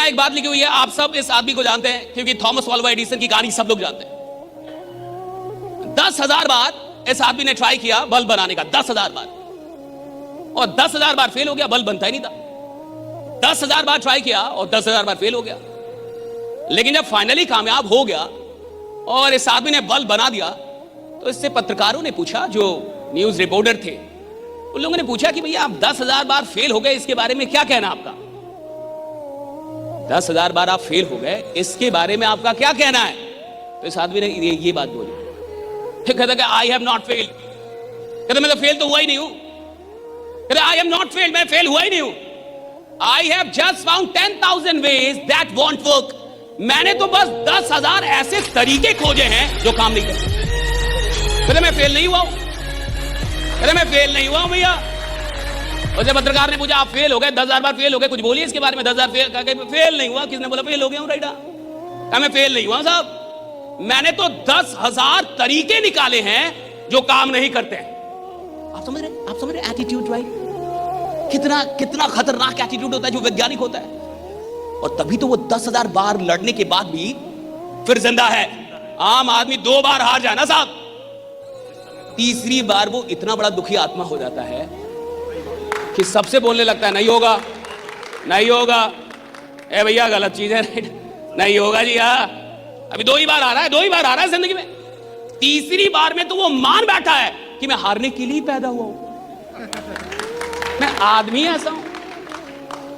यहां एक बात लिखी हुई है, आप सब इस आदमी को जानते हैं क्योंकि थॉमस अल्वा एडिसन की कहानी सब लोग जानते हैं। 10,000 बार इस आदमी ने ट्राई किया बल्ब बनाने का, 10,000 बार, और 10,000 बार फेल हो गया, बल्ब बनता ही नहीं था। 10,000 बार ट्राई किया और 10,000 बार फेल हो गया। लेकिन जब फाइनली कामयाब हो गया और इस आदमी ने बल्ब बना दिया, तो इससे पत्रकारों ने पूछा, जो न्यूज रिपोर्टर थे उन लोगों ने पूछा कि भैया आप 10,000 बार फेल हो गए, इसके बारे में क्या कहना आपका? 10,000 बार आप फेल हो गए, इसके बारे में आपका क्या कहना है? तो इस आदमी ने ये बात बोली, फिर कहता कि आई हैव नॉट फेल्ड। कहता मैं तो फेल तो हुआ ही नहीं हूं। कहता आई एम नॉट फेल्ड, मैं फेल हुआ ही नहीं हूं। I have just found 10,000 ways that want work. मैंने तो बस 10,000 ऐसे तरीके खोजे हैं जो काम नहीं करते। कहता मैं फेल नहीं हुआ हूं। कहता मैं फेल नहीं हुआ हूं भैया। और जब पत्रकार ने पूछा आप फेल हो गए, 10,000 बार फेल हो गए, कुछ बोलिए इसके बारे में। 10,000 फेल नहीं हुआ। किसने बोला फेल हो गया हूं? राइटा, कहा मैं फेल नहीं हुआ साहब, मैंने तो 10,000 तरीके निकाले हैं जो काम नहीं करते हैं। आप समझ रहे एटीट्यूड, राइट? कितना खतरनाक एटीट्यूड होता है जो वैज्ञानिक होता है। और तभी तो वो 10,000 बार लड़ने के बाद भी फिर जिंदा है। आम आदमी 2 बार हार जाए ना साहब, तीसरी बार वो इतना बड़ा दुखी आत्मा हो जाता है कि सबसे बोलने लगता है नहीं होगा, नहीं होगा, ए भैया गलत चीज है, राइट? नहीं होगा जी, हाँ अभी 2 ही बार आ रहा है, 2 ही बार आ रहा है जिंदगी में। तीसरी बार में तो वो मान बैठा है कि मैं हारने के लिए पैदा हुआ हूं, मैं आदमी ऐसा हूं।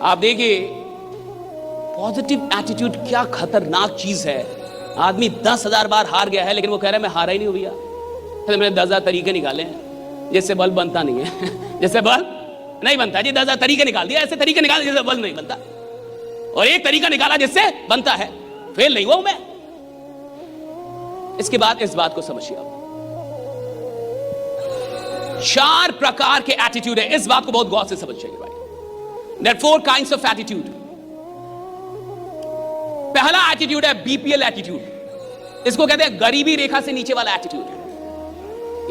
आप देखिए पॉजिटिव एटीट्यूड क्या खतरनाक चीज है। आदमी 10,000 बार हार गया है, लेकिन वो कह रहा है मैं हारा ही नहीं हूं भैया। तो मैंने 10,000 तरीके निकाले हैं जिससे बल्ब बनता नहीं है। जैसे बल्ब नहीं बनता जी, 10,000 तरीके निकाल दिया, ऐसे तरीके निकाल जिससे बल्ब नहीं बनता, और एक तरीका निकाला जिससे बनता है। फेल नहीं हुआ मैं। इसके बाद इस बात को समझिए आप, 4 प्रकार के एटीट्यूड है। इस बात को बहुत गौर से समझिए भाई। There are 4 kinds of attitude. पहला एटीट्यूड है बीपीएल एटीट्यूड। इसको कहते हैं गरीबी रेखा से नीचे वाला एटीट्यूड।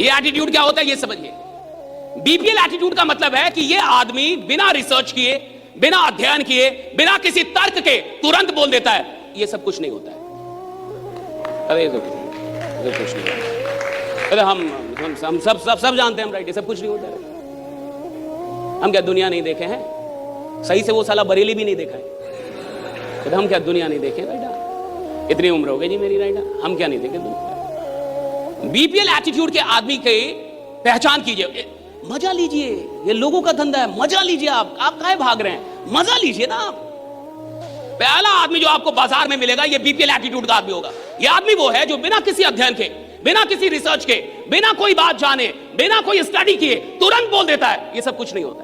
ये एटीट्यूड क्या होता है ये समझिए। बीपीएल एटीट्यूड का मतलब है कि ये आदमी बिना रिसर्च किए, बिना अध्ययन किए, बिना किसी तर्क के तुरंत बोल देता है ये सब कुछ नहीं होता है। अरे ये सब कुछ नहीं होता। अरे हम सब जानते हैं हम, राइट? ये सब कुछ नहीं होता है। हम क्या दुनिया नहीं देखे हैं? सही से वो साला बरेली भी नहीं देखा है। तो हम क्या दुनिया नहीं देखे? राइट, इतनी उम्र हो गई जी मेरी, राइट, हम क्या नहीं देखे दुनिया? बीपीएल एटीट्यूड के आदमी के पहचान कीजिए, मजा लीजिए। ये लोगों का धंधा है, मजा लीजिए। आप काहे भाग रहे हैं? मजा लीजिए ना आप। पहला आदमी जो आपको बाजार में मिलेगा ये बीपीएल एटीट्यूड का आदमी होगा। ये आदमी वो है जो बिना किसी अध्ययन के, बिना किसी रिसर्च के, बिना कोई बात जाने, बिना कोई स्टडी किए तुरंत बोल देता है ये सब कुछ नहीं होता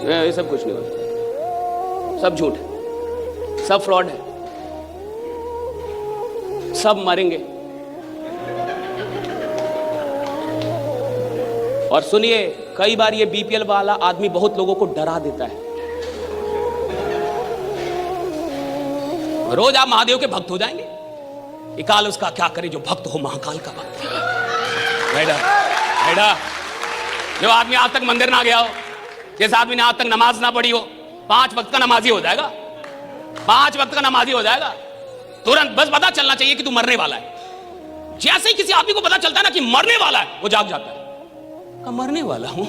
है, ये सब कुछ नहीं होता, सब झूठ है, सब फ्रॉड है, सब मरेंगे। और सुनिए, कई बार ये बीपीएल वाला आदमी बहुत लोगों को डरा देता है। रोज आप महादेव के भक्त हो जाएंगे, काल उसका क्या करे जो भक्त हो महाकाल का भक्त। बेटा, जो आदमी आज तक मंदिर ना गया हो, जिस आदमी ने आज तक नमाज ना पढ़ी हो, 5 वक्त का नमाजी हो जाएगा, 5 वक्त का नमाजी हो जाएगा। तुरंत बस पता चलना चाहिए कि तू मरने वाला है। जैसे ही किसी आदमी को पता चलता है ना कि मरने वाला है, वो जाग जाता है। मरने वाला हूं,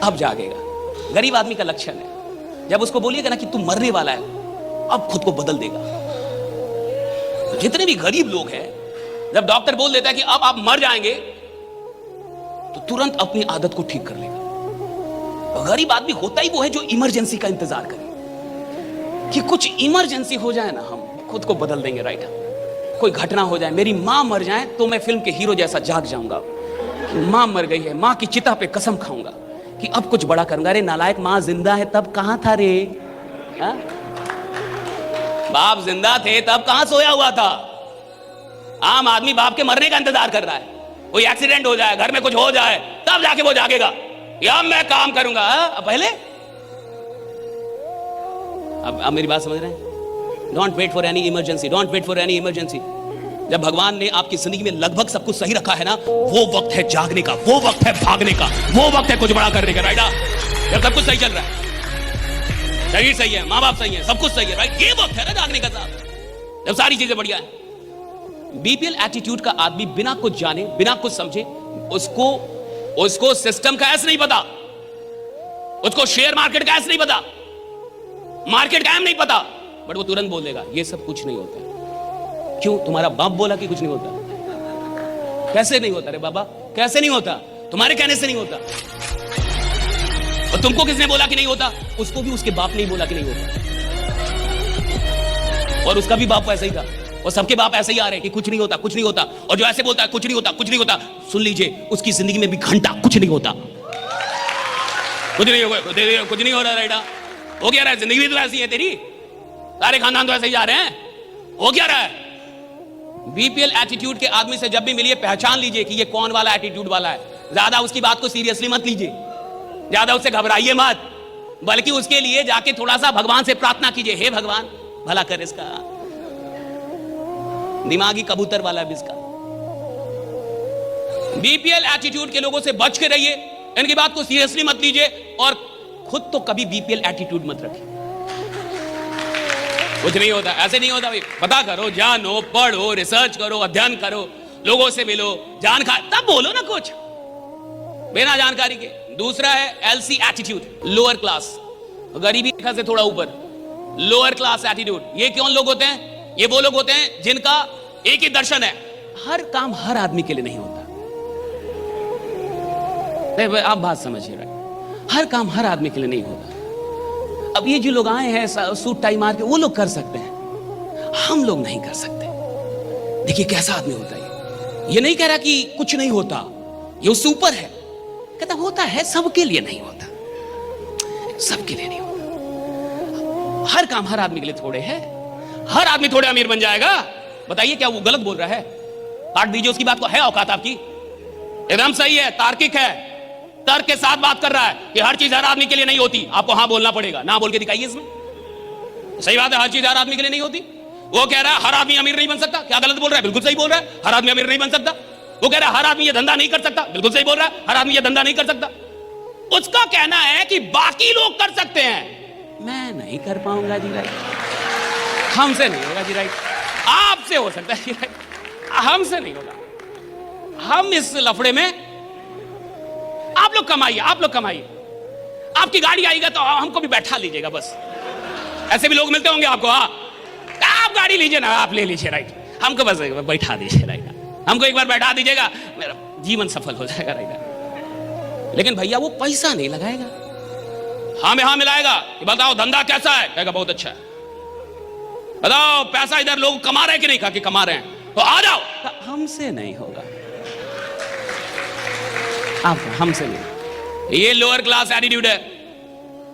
अब जागेगा। गरीब आदमी का लक्षण है। जब उसको बोलिएगा ना कि तू मरने वाला है, अब खुद को बदल देगा। जितने भी गरीब लोग हैं, जब डॉक्टर बोल देता है कि अब आप मर जाएंगे, तो तुरंत अपनी आदत को ठीक कर लेगा। गरीब आदमी होता ही वो है जो इमरजेंसी का इंतजार करे कि कुछ इमरजेंसी हो जाए ना, हम खुद को बदल देंगे। राइट, कोई घटना हो जाए, मेरी मां मर जाए तो मैं फिल्म के हीरो जैसा जाग जाऊंगा। मां मर गई है, मां की चिता पे कसम खाऊंगा कि अब कुछ बड़ा करूंगा। अरे नालायक, मां जिंदा है तब कहां था रे? हा? बाप जिंदा थे तब कहां सोया हुआ था? आम आदमी बाप के मरने का इंतजार कर रहा है। कोई एक्सीडेंट हो जाए, घर में कुछ हो जाए, तब जाके वो जागेगा या मैं काम करूंगा। पहले अब मेरी बात समझ रहे हैं? Don't wait for any emergency, don't wait for any emergency. जब भगवान ने आपकी जिंदगी में लगभग सब कुछ सही रखा है ना, वो वक्त है जागने का, वो वक्त है भागने का, वो वक्त है कुछ बड़ा करने का। राइट, जब सब कुछ सही चल रहा है, शरीर सही है, माँ बाप सही है, सब कुछ सही है, राइट? ये वक्त है ना जागने का साहब, जब सारी चीजें बढ़िया है। बीपीएल एटीट्यूड का आदमी बिना कुछ जाने, बिना कुछ समझे, उसको सिस्टम का ऐसा नहीं पता, उसको शेयर मार्केट का ऐसा नहीं पता, मार्केट का नहीं पता, बट वो तुरंत बोल देगा ये सब कुछ नहीं होता। क्यों? तुम्हारा बाप बोला कि कुछ नहीं होता। कैसे नहीं होता रे बाबा, कैसे नहीं होता? तुम्हारे कहने से नहीं होता। और तुमको किसने बोला कि नहीं होता? उसको भी उसके बाप ने बोला कि नहीं होता, और उसका भी बाप ऐसा ही था, और सबके बाप ऐसे ही आ रहे हैं कि कुछ नहीं होता, कुछ नहीं होता। और जो ऐसे बोलता है कुछ नहीं होता, कुछ नहीं होता, सुन लीजिए उसकी जिंदगी में भी घंटा कुछ नहीं होता, कुछ नहीं होगा, कुछ नहीं हो रहा। राइडा हो क्या रहा है? जिंदगी तो ऐसी है तेरी, सारे खानदान तो ऐसे ही जा रहे हैं, हो क्या रहा है? बीपीएल एटीट्यूड के आदमी से जब भी मिलिए पहचान लीजिए कि ये कौन वाला एटीट्यूड वाला है। ज्यादा उसकी बात को सीरियसली मत लीजिए, ज्यादा उससे घबराइए मत, बल्कि उसके लिए जाके थोड़ा सा भगवान से प्रार्थना कीजिए, हे भगवान भला कर इसका, दिमागी कबूतर वाला भी इसका। बीपीएल एटीट्यूड के लोगों से बच के रहिए, इनकी बात को सीरियसली मत लीजिए, और खुद तो कभी बीपीएल एटीट्यूड मत रखिए। कुछ नहीं होता, ऐसे नहीं होता भाई। पता करो, जानो, पढ़ो, रिसर्च करो, अध्ययन करो, लोगों से मिलो, जानकारी, तब बोलो ना कुछ बिना जानकारी के। दूसरा है एलसी एटीट्यूड, लोअर क्लास, गरीबी रेखा से थोड़ा ऊपर, लोअर क्लास एटीट्यूड। ये कौन लोग होते हैं? ये वो लोग होते हैं जिनका एक ही दर्शन है, हर काम हर आदमी के लिए नहीं होता। आप बात समझिए, हर काम हर आदमी के लिए नहीं होता। अब ये जो लोग आए हैं सूट टाई मार के, वो लोग कर सकते हैं, हम लोग नहीं कर सकते। देखिए कैसा आदमी होता है ये नहीं कह रहा कि कुछ नहीं होता, ये उससे ऊपर है, कहता होता है, सबके लिए नहीं होता, सबके लिए नहीं होता। हर काम हर आदमी के लिए थोड़े है, हर आदमी थोड़े अमीर बन जाएगा। बताइए क्या वो गलत बोल रहा है? काट दीजिए उसकी बात को, है औकात आपकी? एकदम सही है, तार्किक है, तर्क के साथ बात कर रहा है कि हर चीज हर आदमी के लिए नहीं होती। आपको हाँ बोलना पड़ेगा, ना बोल के दिखाइए इसमें। सही बात है, हर चीज हर आदमी के लिए नहीं होती। वो कह रहा है हर आदमी अमीर नहीं बन सकता, क्या गलत बोल रहा है? बिल्कुल सही बोल रहा है, हर आदमी अमीर नहीं बन सकता। वो कह रहा है हर आदमी ये धंधा नहीं कर सकता, बिल्कुल सही बोल रहा है, हर आदमी ये धंधा नहीं कर सकता। उसका कहना है कि बाकी लोग कर सकते हैं, मैं नहीं कर पाऊंगा जी, राइट? हमसे नहीं होगा जी, राइट? आपसे हो सकता है जी, राइट? हमसे नहीं होगा। हम इस लफड़े में, आप लोग कमाइए, आप लोग कमाइए, आपकी गाड़ी आएगा तो हमको भी बैठा लीजिएगा बस। ऐसे भी लोग मिलते होंगे आपको, हाँ, आप गाड़ी लीजिए ना, आप ले लीजिए, राइट? हमको बस बैठा दीजिए, राइट? हमको एक बार बैठा दीजिएगा, मेरा जीवन सफल हो जाएगा, राइट? लेकिन भैया वो पैसा नहीं लगाएगा, हाँ में हाँ मिलाएगा कि बताओ धंधा कैसा है, कहेगा बहुत अच्छा है। बताओ पैसा इधर लोग कमा रहे हैं कि नहीं? कहा कि कमा रहे हैं, तो आ जाओ। हमसे नहीं होगा, आप हमसे नहीं। ये लोअर क्लास एटीट्यूड है।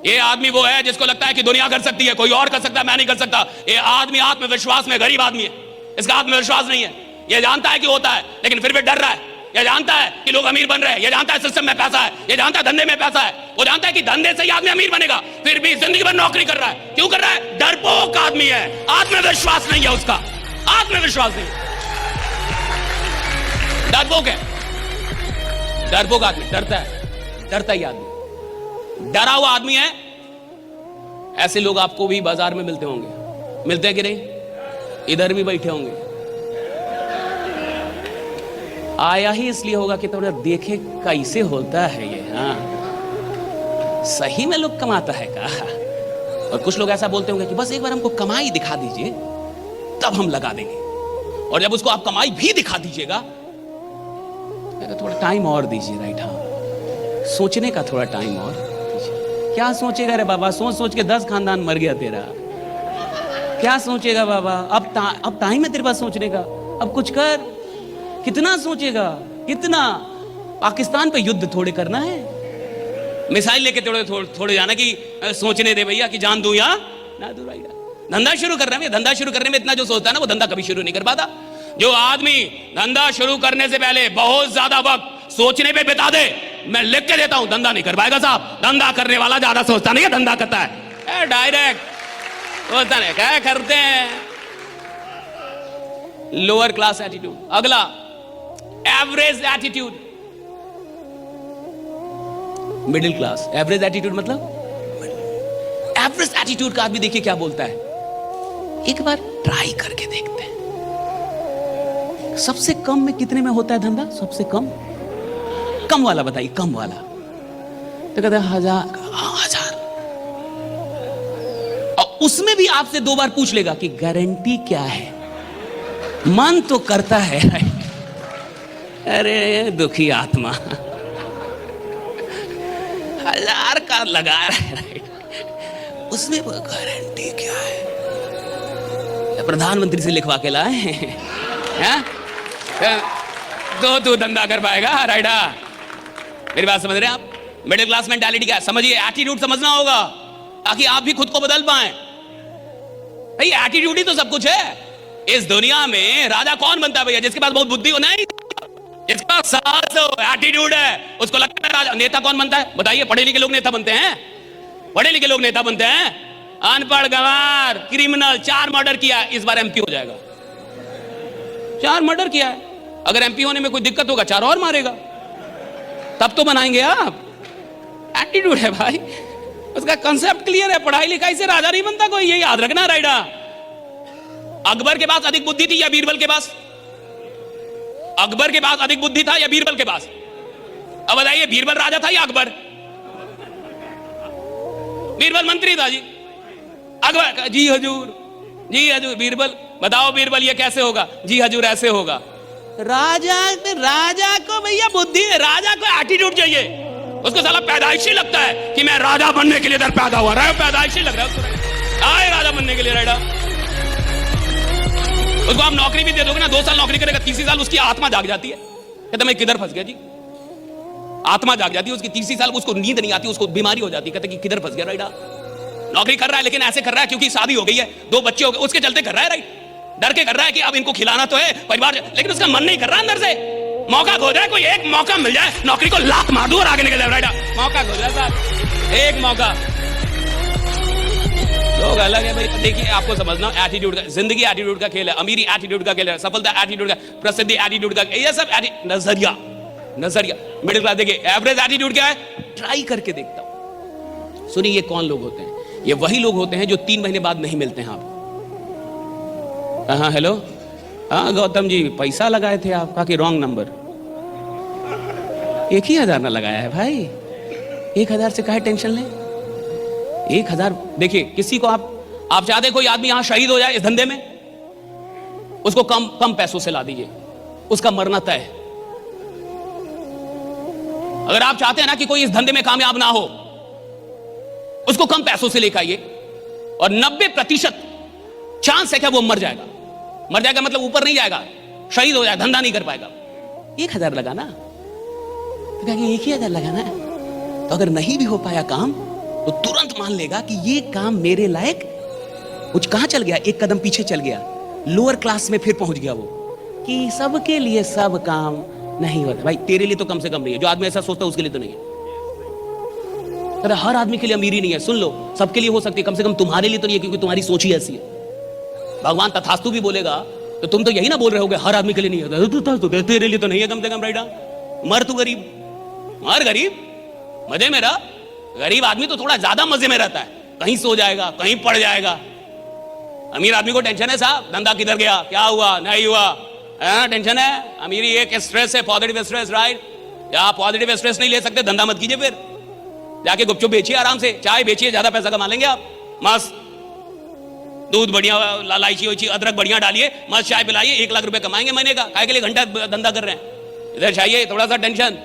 ये आदमी वो है जिसको लगता है कि दुनिया कर सकती है, कोई और कर सकता है, मैं नहीं कर सकता। ये आदमी आत्मविश्वास में गरीब आदमी है, इसका आत्मविश्वास नहीं है। ये जानता है कि होता है, लेकिन फिर भी डर रहा है। ये जानता है कि लोग अमीर बन रहे हैं, ये जानता है सिस्टम में पैसा है, ये जानता है धंधे में पैसा है, वो जानता है कि धंधे से ही आदमी अमीर बनेगा, फिर भी जिंदगी भर नौकरी कर रहा है। क्यों कर रहा है? डरपोक आदमी है, आत्मविश्वास नहीं है उसका, आत्मविश्वास नहीं, डरपोक है। डरपोक आदमी डरता है, डरता ही आदमी, डरा हुआ आदमी है। ऐसे लोग आपको भी बाजार में मिलते होंगे, मिलते हैं कि नहीं? इधर भी बैठे होंगे। आया ही इसलिए होगा कि थोड़ा देखे कैसे होता है ये, हाँ सही में लोग कमाता है का। और कुछ लोग ऐसा बोलते होंगे कि बस एक बार हमको कमाई दिखा दीजिए तब हम लगा देंगे, और जब उसको आप कमाई भी दिखा दीजिएगा तो थोड़ा टाइम और दीजिए, राइट? हाँ, सोचने का थोड़ा टाइम और दीजिए। क्या सोचेगा रे बाबा? सोच सोच के 10 खानदान मर गया तेरा, क्या सोचेगा बाबा? अब टाइम है तेरे पास सोचने का, अब कुछ कर। कितना सोचेगा, कितना? पाकिस्तान पे युद्ध थोड़े करना है, मिसाइल लेके थोड़े जाना कि सोचने दे भैया कि जान दूं या ना दूं, राइट? धंधा शुरू कर रहे हैं, धंधा शुरू करने में इतना जो सोचता है ना, वो धंधा कभी शुरू नहीं कर पाता। जो आदमी धंधा शुरू करने से पहले बहुत ज्यादा वक्त सोचने पे बिता दे, मैं लिख के देता हूं, धंधा नहीं कर पाएगा साहब। धंधा करने वाला ज्यादा सोचता नहीं है, धंधा करता है डायरेक्ट सोचता नहीं। क्या करते हैं? Lower class attitude. अगला average attitude, middle class. Average attitude मतलब एवरेज एटीट्यूड का आदमी देखिए क्या बोलता है, एक बार ट्राई करके देखते हैं। सबसे कम में कितने में होता है धंधा? सबसे कम, कम वाला बताइए, कम वाला। तो कहते हैं 1000। और उसमें भी आपसे 2 बार पूछ लेगा कि गारंटी क्या है। मन तो करता है, अरे दुखी आत्मा 1000 का लगा रहा है, उसमें गारंटी क्या है? प्रधानमंत्री से लिखवा के लाए हैं, तो धंधा कर पाएगा राइडा। मेरी बात समझ रहे हैं आप? मिडिल क्लास मेंटालिटी क्या है समझिए, एटीट्यूड समझना होगा ताकि आप भी खुद को बदल पाए। भाई एटीट्यूड ही तो सब कुछ है इस दुनिया में। राजा कौन बनता है भैया? जिसके पास बहुत बुद्धि हो, नहीं जिसके पास साहस हो, एटीट्यूड है, उसको लगता है राजा। नेता कौन बनता है बताइए? पढ़े लिखे लोग नेता बनते हैं, पढ़े लिखे लोग नेता बनते हैं। अनपढ़, गंवार, क्रिमिनल, 4 मर्डर किया, इस बार एमपी हो जाएगा। 4 मर्डर किया है, अगर एमपी होने में कोई दिक्कत होगा 4 और मारेगा, तब तो बनाएंगे आप। एटीट्यूड है भाई, उसका कंसेप्ट क्लियर है। पढ़ाई लिखाई से राजा नहीं बनता कोई, ये याद रखना राइडा। अकबर के पास अधिक बुद्धि थी या बीरबल के पास? अकबर के पास अधिक बुद्धि था या बीरबल के पास? अब बताइए, बीरबल राजा था या अकबर? बीरबल मंत्री था जी। अकबर जी हजूर, जी हजूर। बीरबल बताओ, बीरबल ये कैसे होगा? जी हजूर ऐसे होगा। राजा को भैया बुद्धि है, राजा को एटीट्यूड चाहिए। उसको साला पैदाइशी लगता है कि मैं राजा बनने के लिए इधर पैदा हुआ। पैदाइशी लग रहा है उसको, आए राजा बनने के लिए राइडा। उसको आप नौकरी भी दे दोगे ना, 2 साल नौकरी करेगा, 3 साल उसकी आत्मा जाग जाती है। कहते मैं किधर फंस गया जी, आत्मा जाग जाती है उसकी। 3 साल उसको नींद नहीं आती, उसको बीमारी हो जाती है। कहते कि किधर फंस गया राइडा। नौकरी कर रहा है लेकिन ऐसे कर रहा है क्योंकि शादी हो गई है, 2 बच्चे हो गए, उसके चलते कर रहा है राइट। डर के कर रहा है कि अब इनको खिलाना तो है परिवार, लेकिन उसका मन नहीं कर रहा अंदर से। मौका खो जाए, कोई एक मौका मिल जाए, नौकरी को लात मार दूं और आगे निकल जाए राइडा। मौका खो जाए साहब, एक मौका। लोग अलग है भाई। देखिए आपको समझना, एटीट्यूड का, जिंदगी एटीट्यूड का खेल है, अमीरी एटीट्यूड का खेल है, सफलता एटीट्यूड का, प्रसिद्धि एटीट्यूड का, ये सब नजरिया। मिडिल क्लास देखिए एवरेज एटीट्यूड क्या है? ट्राई करके देखता हूं। सुनिए ये कौन लोग होते हैं? ये वही लोग होते हैं जो 3 महीने बाद नहीं मिलते हैं आप। हाँ हेलो, हाँ गौतम जी पैसा लगाए थे आपका कि रॉन्ग नंबर? 1,000 ना लगाया है भाई, 1,000 से काहे टेंशन लें? 1,000 देखिए, किसी को आप चाहते कोई आदमी यहां शहीद हो जाए इस धंधे में, उसको कम पैसों से ला दीजिए, उसका मरना तय है। अगर आप चाहते हैं ना कि कोई इस धंधे में कामयाब ना हो, उसको कम पैसों से लेकर आइए और 90% चांस है कि वो मर जाएगा। मर जाएगा मतलब ऊपर नहीं जाएगा, शहीद हो जाएगा, धंधा नहीं कर पाएगा। 1,000 लगाना, तो क्या 1,000 लगाना है? तो अगर नहीं भी हो पाया काम तो तुरंत मान लेगा कि ये काम मेरे लायक, कुछ कहां चल गया, एक कदम पीछे चल गया, लोअर क्लास में फिर पहुंच गया वो, कि सबके लिए सब काम नहीं होता। भाई तेरे लिए तो कम से कम नहीं है, जो आदमी ऐसा सोचता है उसके लिए तो नहीं है। हर आदमी के लिए अमीरी नहीं है, सुन लो, सबके लिए हो सकती है, कम से कम तुम्हारे लिए तो नहीं है, क्योंकि तुम्हारी सोच ही ऐसी है। भगवान तथास्तु भी बोलेगा तो तुम तो यही ना बोल रहे होगे हर आदमी के लिए नहीं होता, तेरे लिए तो नहीं है कम से कम राइडा। मर तू गरीब, मर गरीब, मजे में रह। गरीब आदमी तो थोड़ा ज्यादा मजे में रहता है, कहीं सो जाएगा, कहीं पड़ जाएगा। अमीर आदमी को टेंशन है साहब, धंधा किधर गया, क्या हुआ, नहीं हुआ, टेंशन है। अमीरी एक स्ट्रेस है, पॉजिटिव स्ट्रेस राइट। क्या पॉजिटिव स्ट्रेस नहीं ले सकते, धंधा मत कीजिए, फिर जाके गुपचुप बेचिए, आराम से चाय बेचिए, ज्यादा पैसा कमा लेंगे आप। मस्त दूध बढ़िया, इलायची अदरक बढ़िया डालिए, मस्त चाय पिलाइए, 1 लाख रुपए कमाएंगे महीने का। काय के लिए घंटा धंधा कर रहे हैं? इधर चाहिए थोड़ा सा टेंशन,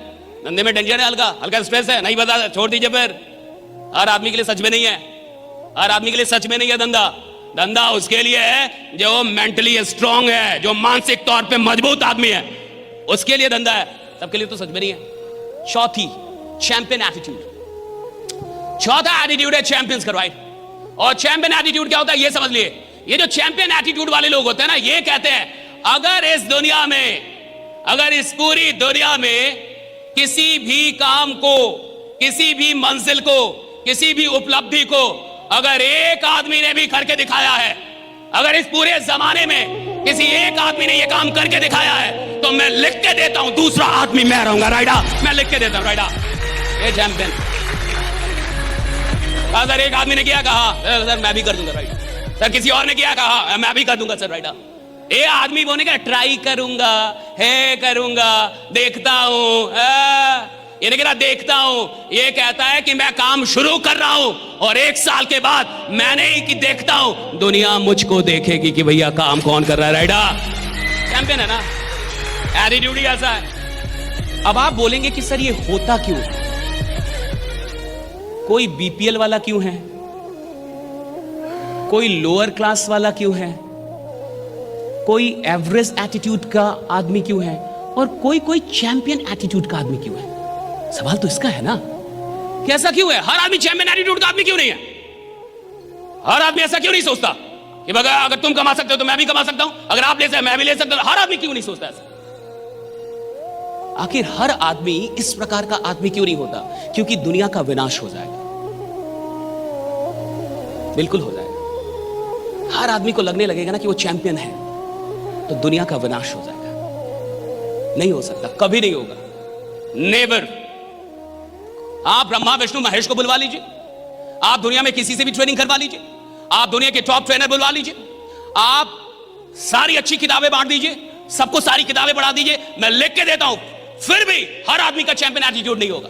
धंधे में टेंशन है, हल्का स्ट्रेस है, नहीं बता, छोड़ दीजिए फिर। हर आदमी के लिए सच में नहीं है, हर आदमी के लिए सच में नहीं है धंधा। धंधा उसके लिए है जो मेंटली स्ट्रांग है, जो मानसिक तौर पे मजबूत आदमी है, उसके लिए धंधा है, सबके लिए तो सच में नहीं है। चौथी, चैंपियन एटीट्यूड। चौथा एटीट्यूड है चैंपियंस का, राइट। और चैंपियन एटीट्यूड क्या होता है ये समझ लिए। ये जो चैंपियन एटीट्यूड वाले लोग होते हैं ना, ये कहते हैं अगर इस दुनिया में, अगर इस पूरी दुनिया में किसी भी काम को, किसी भी मंजिल को, किसी भी उपलब्धि को अगर एक आदमी ने भी करके दिखाया है, अगर इस पूरे जमाने में किसी एक आदमी ने ये काम करके दिखाया है, तो मैं लिख के देता हूं दूसरा आदमी मैं रहूंगा राइडा, मैं लिख के देता हूं राइडा। ये चैंपियन, सर एक आदमी ने किया, कहा सर मैं भी कर दूंगा राइट। सर किसी और ने किया, कहा मैं भी कर दूंगा सर राइट। ये आदमी बोले का ट्राई करूंगा, है करूंगा, देखता हूं, ये नहीं कहता देखता हूं, ये कहता है कि मैं काम शुरू कर रहा हूं और 1 साल के बाद मैंने ही कि देखता हूं, दुनिया मुझको देखेगी कि भैया काम कौन कर रहा है राइडा। चैंपियन है ना, एटीट्यूड ही ऐसा है। अब आप बोलेंगे कि सर ये होता क्यों, कोई बीपीएल वाला क्यों है, कोई लोअर क्लास वाला क्यों है, कोई एवरेज एटीट्यूड का आदमी क्यों है, और कोई चैंपियन एटीट्यूड का आदमी क्यों है? सवाल तो इसका है ना कि ऐसा क्यों है? हर आदमी चैंपियन एटीट्यूड का आदमी क्यों नहीं है? हर आदमी ऐसा क्यों नहीं सोचता कि अगर तुम कमा सकते हो तो मैं भी कमा सकता हूं, अगर आप ले सकते मैं भी ले सकता हूं? हर आदमी क्यों नहीं सोचता ऐसा? आखिर हर आदमी इस प्रकार का आदमी क्यों नहीं होता? क्योंकि दुनिया का विनाश हो जाएगा, बिल्कुल हो जाएगा। हर आदमी को लगने लगेगा ना कि वो चैंपियन है तो दुनिया का विनाश हो जाएगा। नहीं हो सकता, कभी नहीं होगा, नेवर। आप ब्रह्मा विष्णु महेश को बुलवा लीजिए, आप दुनिया में किसी से भी ट्रेनिंग करवा लीजिए, आप दुनिया के टॉप ट्रेनर बुलवा लीजिए, आप सारी अच्छी किताबें बांट दीजिए, सबको सारी किताबें पढ़ा दीजिए, मैं लिख के देता हूं, फिर भी हर आदमी का चैंपियन एटीट्यूड नहीं होगा।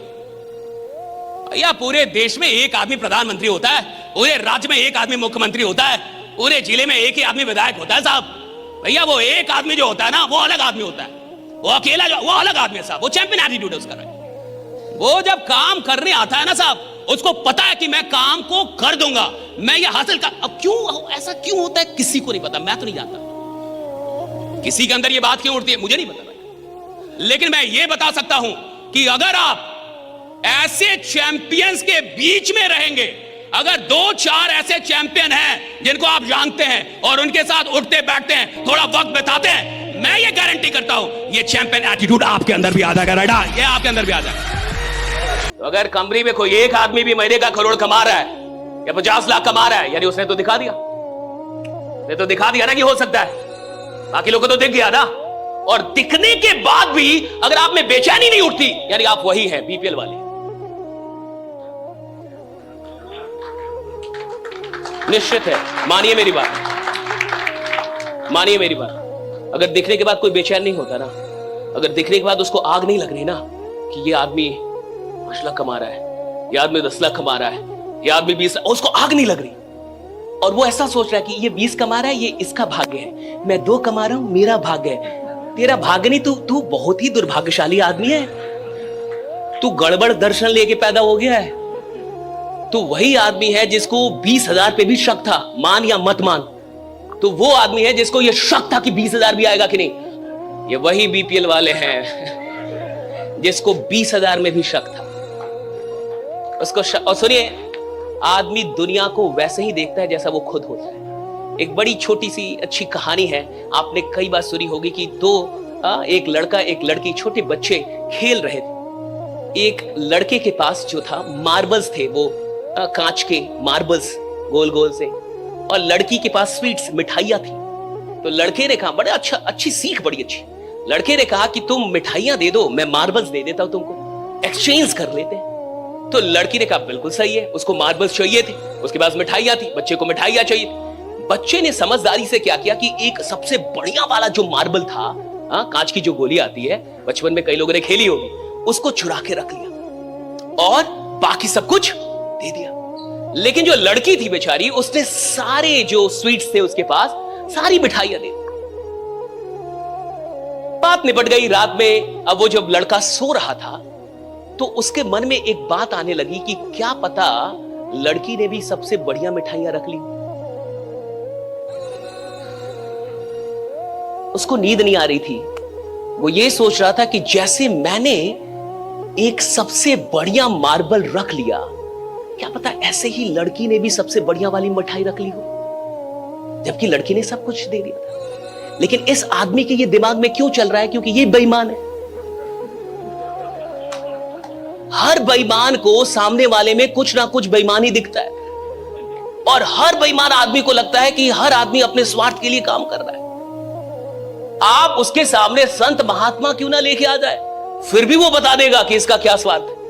भैया पूरे देश में एक आदमी प्रधानमंत्री होता है, पूरे राज्य में एक आदमी मुख्यमंत्री होता है, पूरे जिले में एक ही आदमी विधायक होता है साहब। भैया वो एक आदमी जो होता है ना वो अलग आदमी होता है, वो अकेला जो वो अलग आदमी है साहब, वो चैंपियन एटीट्यूड है उसका। वो जब काम करने आता है ना साहब, उसको पता है कि मैं काम को कर दूंगा, मैं ये हासिल कर। अब क्यों ऐसा क्यों होता है किसी को नहीं पता, मैं तो नहीं जानता किसी के अंदर ये बात क्यों उठती है, मुझे नहीं पता भाई। लेकिन मैं ये बता सकता हूं कि अगर आप ऐसे चैंपियंस के बीच में रहेंगे, अगर 2-4 ऐसे चैंपियन हैं जिनको आप जानते हैं और उनके साथ उठते बैठते हैं, थोड़ा वक्त बिताते हैं, मैं ये गारंटी करता हूं ये चैंपियन एटीट्यूड आपके अंदर भी आ जाएगा राइडा, ये आपके अंदर भी आ जाएगा। तो अगर कंपनी में कोई एक आदमी भी महीने का करोड़ कमा रहा है या 50 लाख कमा रहा है, यानी उसने तो दिखा दिया, उसने तो दिखा दिया ना कि हो सकता है, बाकी लोगों को तो दिख गया ना। और दिखने के बाद भी अगर आप में बेचैनी नहीं उठती, यानी आप वही हैं बीपीएल वाले। निश्चित है, मानिए मेरी बात, मानिए मेरी बात। अगर दिखने के बाद कोई बेचैन नहीं होता ना, अगर दिखने के बाद उसको आग नहीं लग रही ना कि ये आदमी 5 लाख कमा रहा है, ये आदमी 10 लाख कमा रहा है, ये आदमी 20, उसको आग नहीं लग रही, और वो ऐसा सोच रहा है कि ये 20 कमा रहा है, ये इसका भाग्य है, मैं 2 कमा रहा हूं, मेरा भाग्य है। तेरा भाग्य नहीं, तू बहुत ही दुर्भाग्यशाली आदमी है, तू गड़बड़ दर्शन लेके पैदा हो गया है। तो वही आदमी है जिसको 20,000 पे भी शक था, मान या मत मान, तो वो आदमी है जिसको ये शक था कि 20,000 भी आएगा कि नहीं। ये वही बीपीएल वाले हैं जिसको 20,000 में भी शक था उसको और सुनिए, आदमी दुनिया को वैसे ही देखता है जैसा वो खुद होता है। एक बड़ी छोटी सी अच्छी कहानी है, आपने कई बार सुनी होगी कि एक लड़का एक लड़की, छोटे बच्चे खेल रहे थे। एक लड़के के पास जो था मार्बल्स थे, वो कांच के मार्बल्स गोल गोल से, और लड़की के पास स्वीट्स मिठाइयां थी। तो लड़के ने कहा, बड़े अच्छी सीख, बड़ी अच्छी, लड़के ने कहा कि तुम मिठाइयां दे दो, मैं मार्बल्स दे देता हूं तुमको, एक्सचेंज कर लेते हैं। तो लड़की ने कहा बिल्कुल सही है, उसको मार्बल्स चाहिए थे, उसके पास मिठाइयां थी, बच्चे को मिठाइयां चाहिए थी। बच्चे ने समझदारी से क्या किया कि एक सबसे बढ़िया वाला जो मार्बल था, कांच की जो गोली आती है, बचपन में कई लोगों ने खेली होगी, उसको चुरा के रख लिया और बाकी सब कुछ दे दिया। लेकिन जो लड़की थी बेचारी, उसने सारे जो स्वीट्स थे उसके पास, सारी मिठाइयां दे दी। बात निपट गई रात में। अब वो जब लड़का सो रहा था तो उसके मन में एक बात आने लगी कि क्या पता लड़की ने भी सबसे बढ़िया मिठाइयां रख ली। उसको नींद नहीं आ रही थी, वो ये सोच रहा था कि जैसे मैंने एक सबसे बढ़िया मार्बल रख लिया, क्या पता ऐसे ही लड़की ने भी सबसे बढ़िया वाली मिठाई रख ली हो, जबकि लड़की ने सब कुछ दे दिया था। लेकिन इस आदमी के ये दिमाग में क्यों चल रहा है? क्योंकि ये बेईमान है। हर बेईमान को सामने वाले में कुछ ना कुछ बेईमानी दिखता है, और हर बेईमान आदमी को लगता है कि हर आदमी अपने स्वार्थ के लिए काम कर रहा है। आप उसके सामने संत महात्मा क्यों ना लेके आ जाए, फिर भी वो बता देगा कि इसका क्या स्वार्थ है।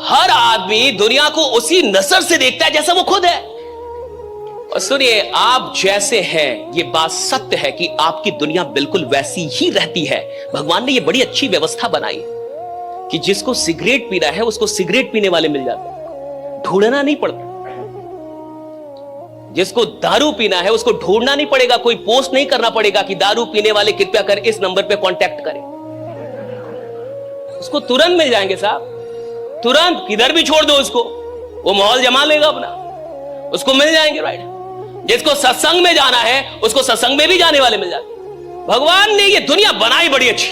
हर आदमी दुनिया को उसी नजर से देखता है जैसा वो खुद है। और सुनिए, आप जैसे हैं, ये बात सत्य है कि आपकी दुनिया बिल्कुल वैसी ही रहती है। भगवान ने ये बड़ी अच्छी व्यवस्था बनाई कि जिसको सिगरेट पीना है उसको सिगरेट पीने वाले मिल जाते हैं, ढूंढना नहीं पड़ता। जिसको दारू पीना है उसको ढूंढना नहीं पड़ेगा, कोई पोस्ट नहीं करना पड़ेगा कि दारू पीने वाले कृपया कर इस नंबर पे कांटेक्ट करें। उसको तुरंत मिल जाएंगे साहब, तुरंत, किधर भी छोड़ दो उसको, वो माहौल जमा लेगा अपना, उसको मिल जाएंगे। राइट। जिसको सत्संग में जाना है उसको सत्संग में भी जाने वाले मिल जाते। भगवान ने ये दुनिया बनाई बड़ी अच्छी,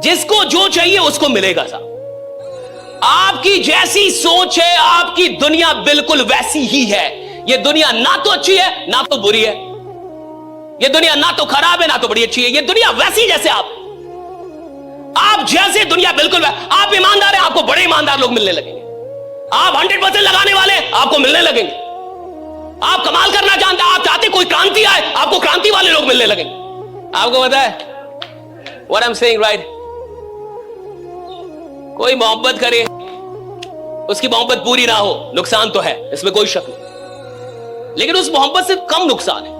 जिसको जो चाहिए उसको मिलेगा साहब। आपकी जैसी सोच है आपकी दुनिया बिल्कुल वैसी ही है। ये दुनिया ना तो अच्छी है ना तो बुरी है, ये दुनिया ना तो खराब है ना तो बड़ी अच्छी है, ये दुनिया वैसी जैसे आप जैसे दुनिया बिल्कुल आप ईमानदार हैं, आपको बड़े ईमानदार लोग मिलने लगेंगे। आप 100% लगाने वाले आपको मिलने लगेंगे। आप कमाल करना जानते हैं, आप चाहते कोई क्रांति आए, आपको क्रांति वाले लोग मिलने लगेंगे। आपको पता है what I'm saying, right? कोई मोहब्बत करे, उसकी मोहब्बत पूरी ना हो, नुकसान तो है, इसमें कोई शक नहीं, लेकिन उस मोहब्बत से कम नुकसान है।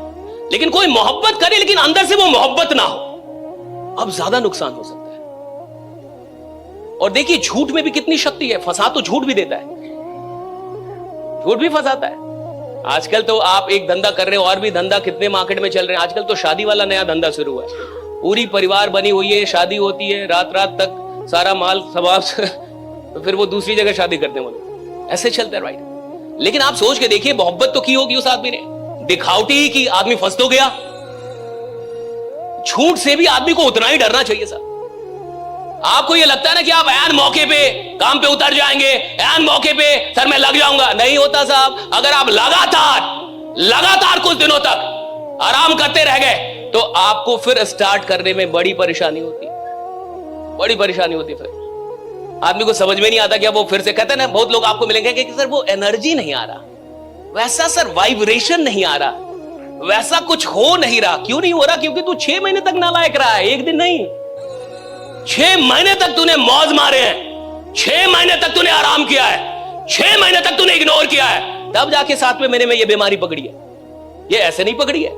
लेकिन कोई मोहब्बत करे लेकिन अंदर से वो मोहब्बत ना हो, अब ज्यादा नुकसान हो सकता है। और देखिए, झूठ में भी कितनी शक्ति है। फंसा तो झूठ भी देता है, झूठ भी फंसाता है। आजकल तो आप एक धंधा कर रहे हो, और भी धंधा कितने मार्केट में चल रहे हैं। आजकल तो शादी वाला नया धंधा शुरू हुआ है। पूरी परिवार बनी हुई है, शादी होती है, रात रात तक सारा माल समाप्त तो फिर वो दूसरी जगह शादी करते हैं वो लोग, ऐसे चलते हैं। राइट। लेकिन आप सोच के देखिए, मोहब्बत तो की होगी उस आदमी ने, दिखावटी ही की, आदमी फंस तो गया। झूठ से भी आदमी को उतना ही डरना चाहिए साहब। आपको ये लगता है ना कि आप ऐन मौके पे काम पे उतर जाएंगे, ऐन मौके पे सर मैं लग जाऊंगा, नहीं होता साहब। अगर आप लगातार कुछ दिनों तक आराम करते रह गए तो आपको फिर स्टार्ट करने में बड़ी परेशानी होती है, बड़ी परेशानी होती है। फिर आदमी को समझ में नहीं आता कि अब वो फिर से कहते हैं ना, बहुत लोग आपको मिलेंगे कि सर वो एनर्जी नहीं आ रहा, वैसा सर वाइब्रेशन नहीं आ रहा, वैसा कुछ हो नहीं रहा। क्यों नहीं हो रहा? क्योंकि तू 6 महीने तक नालायक रहा है, एक दिन नहीं। 6 महीने तक तूने मौज मारे हैं, 6 महीने तक तूने आराम किया है, 6 महीने तक तूने इग्नोर किया है, तब जाके 7वें महीने में ये बीमारी पकड़ी है। ये ऐसे नहीं पकड़ी है,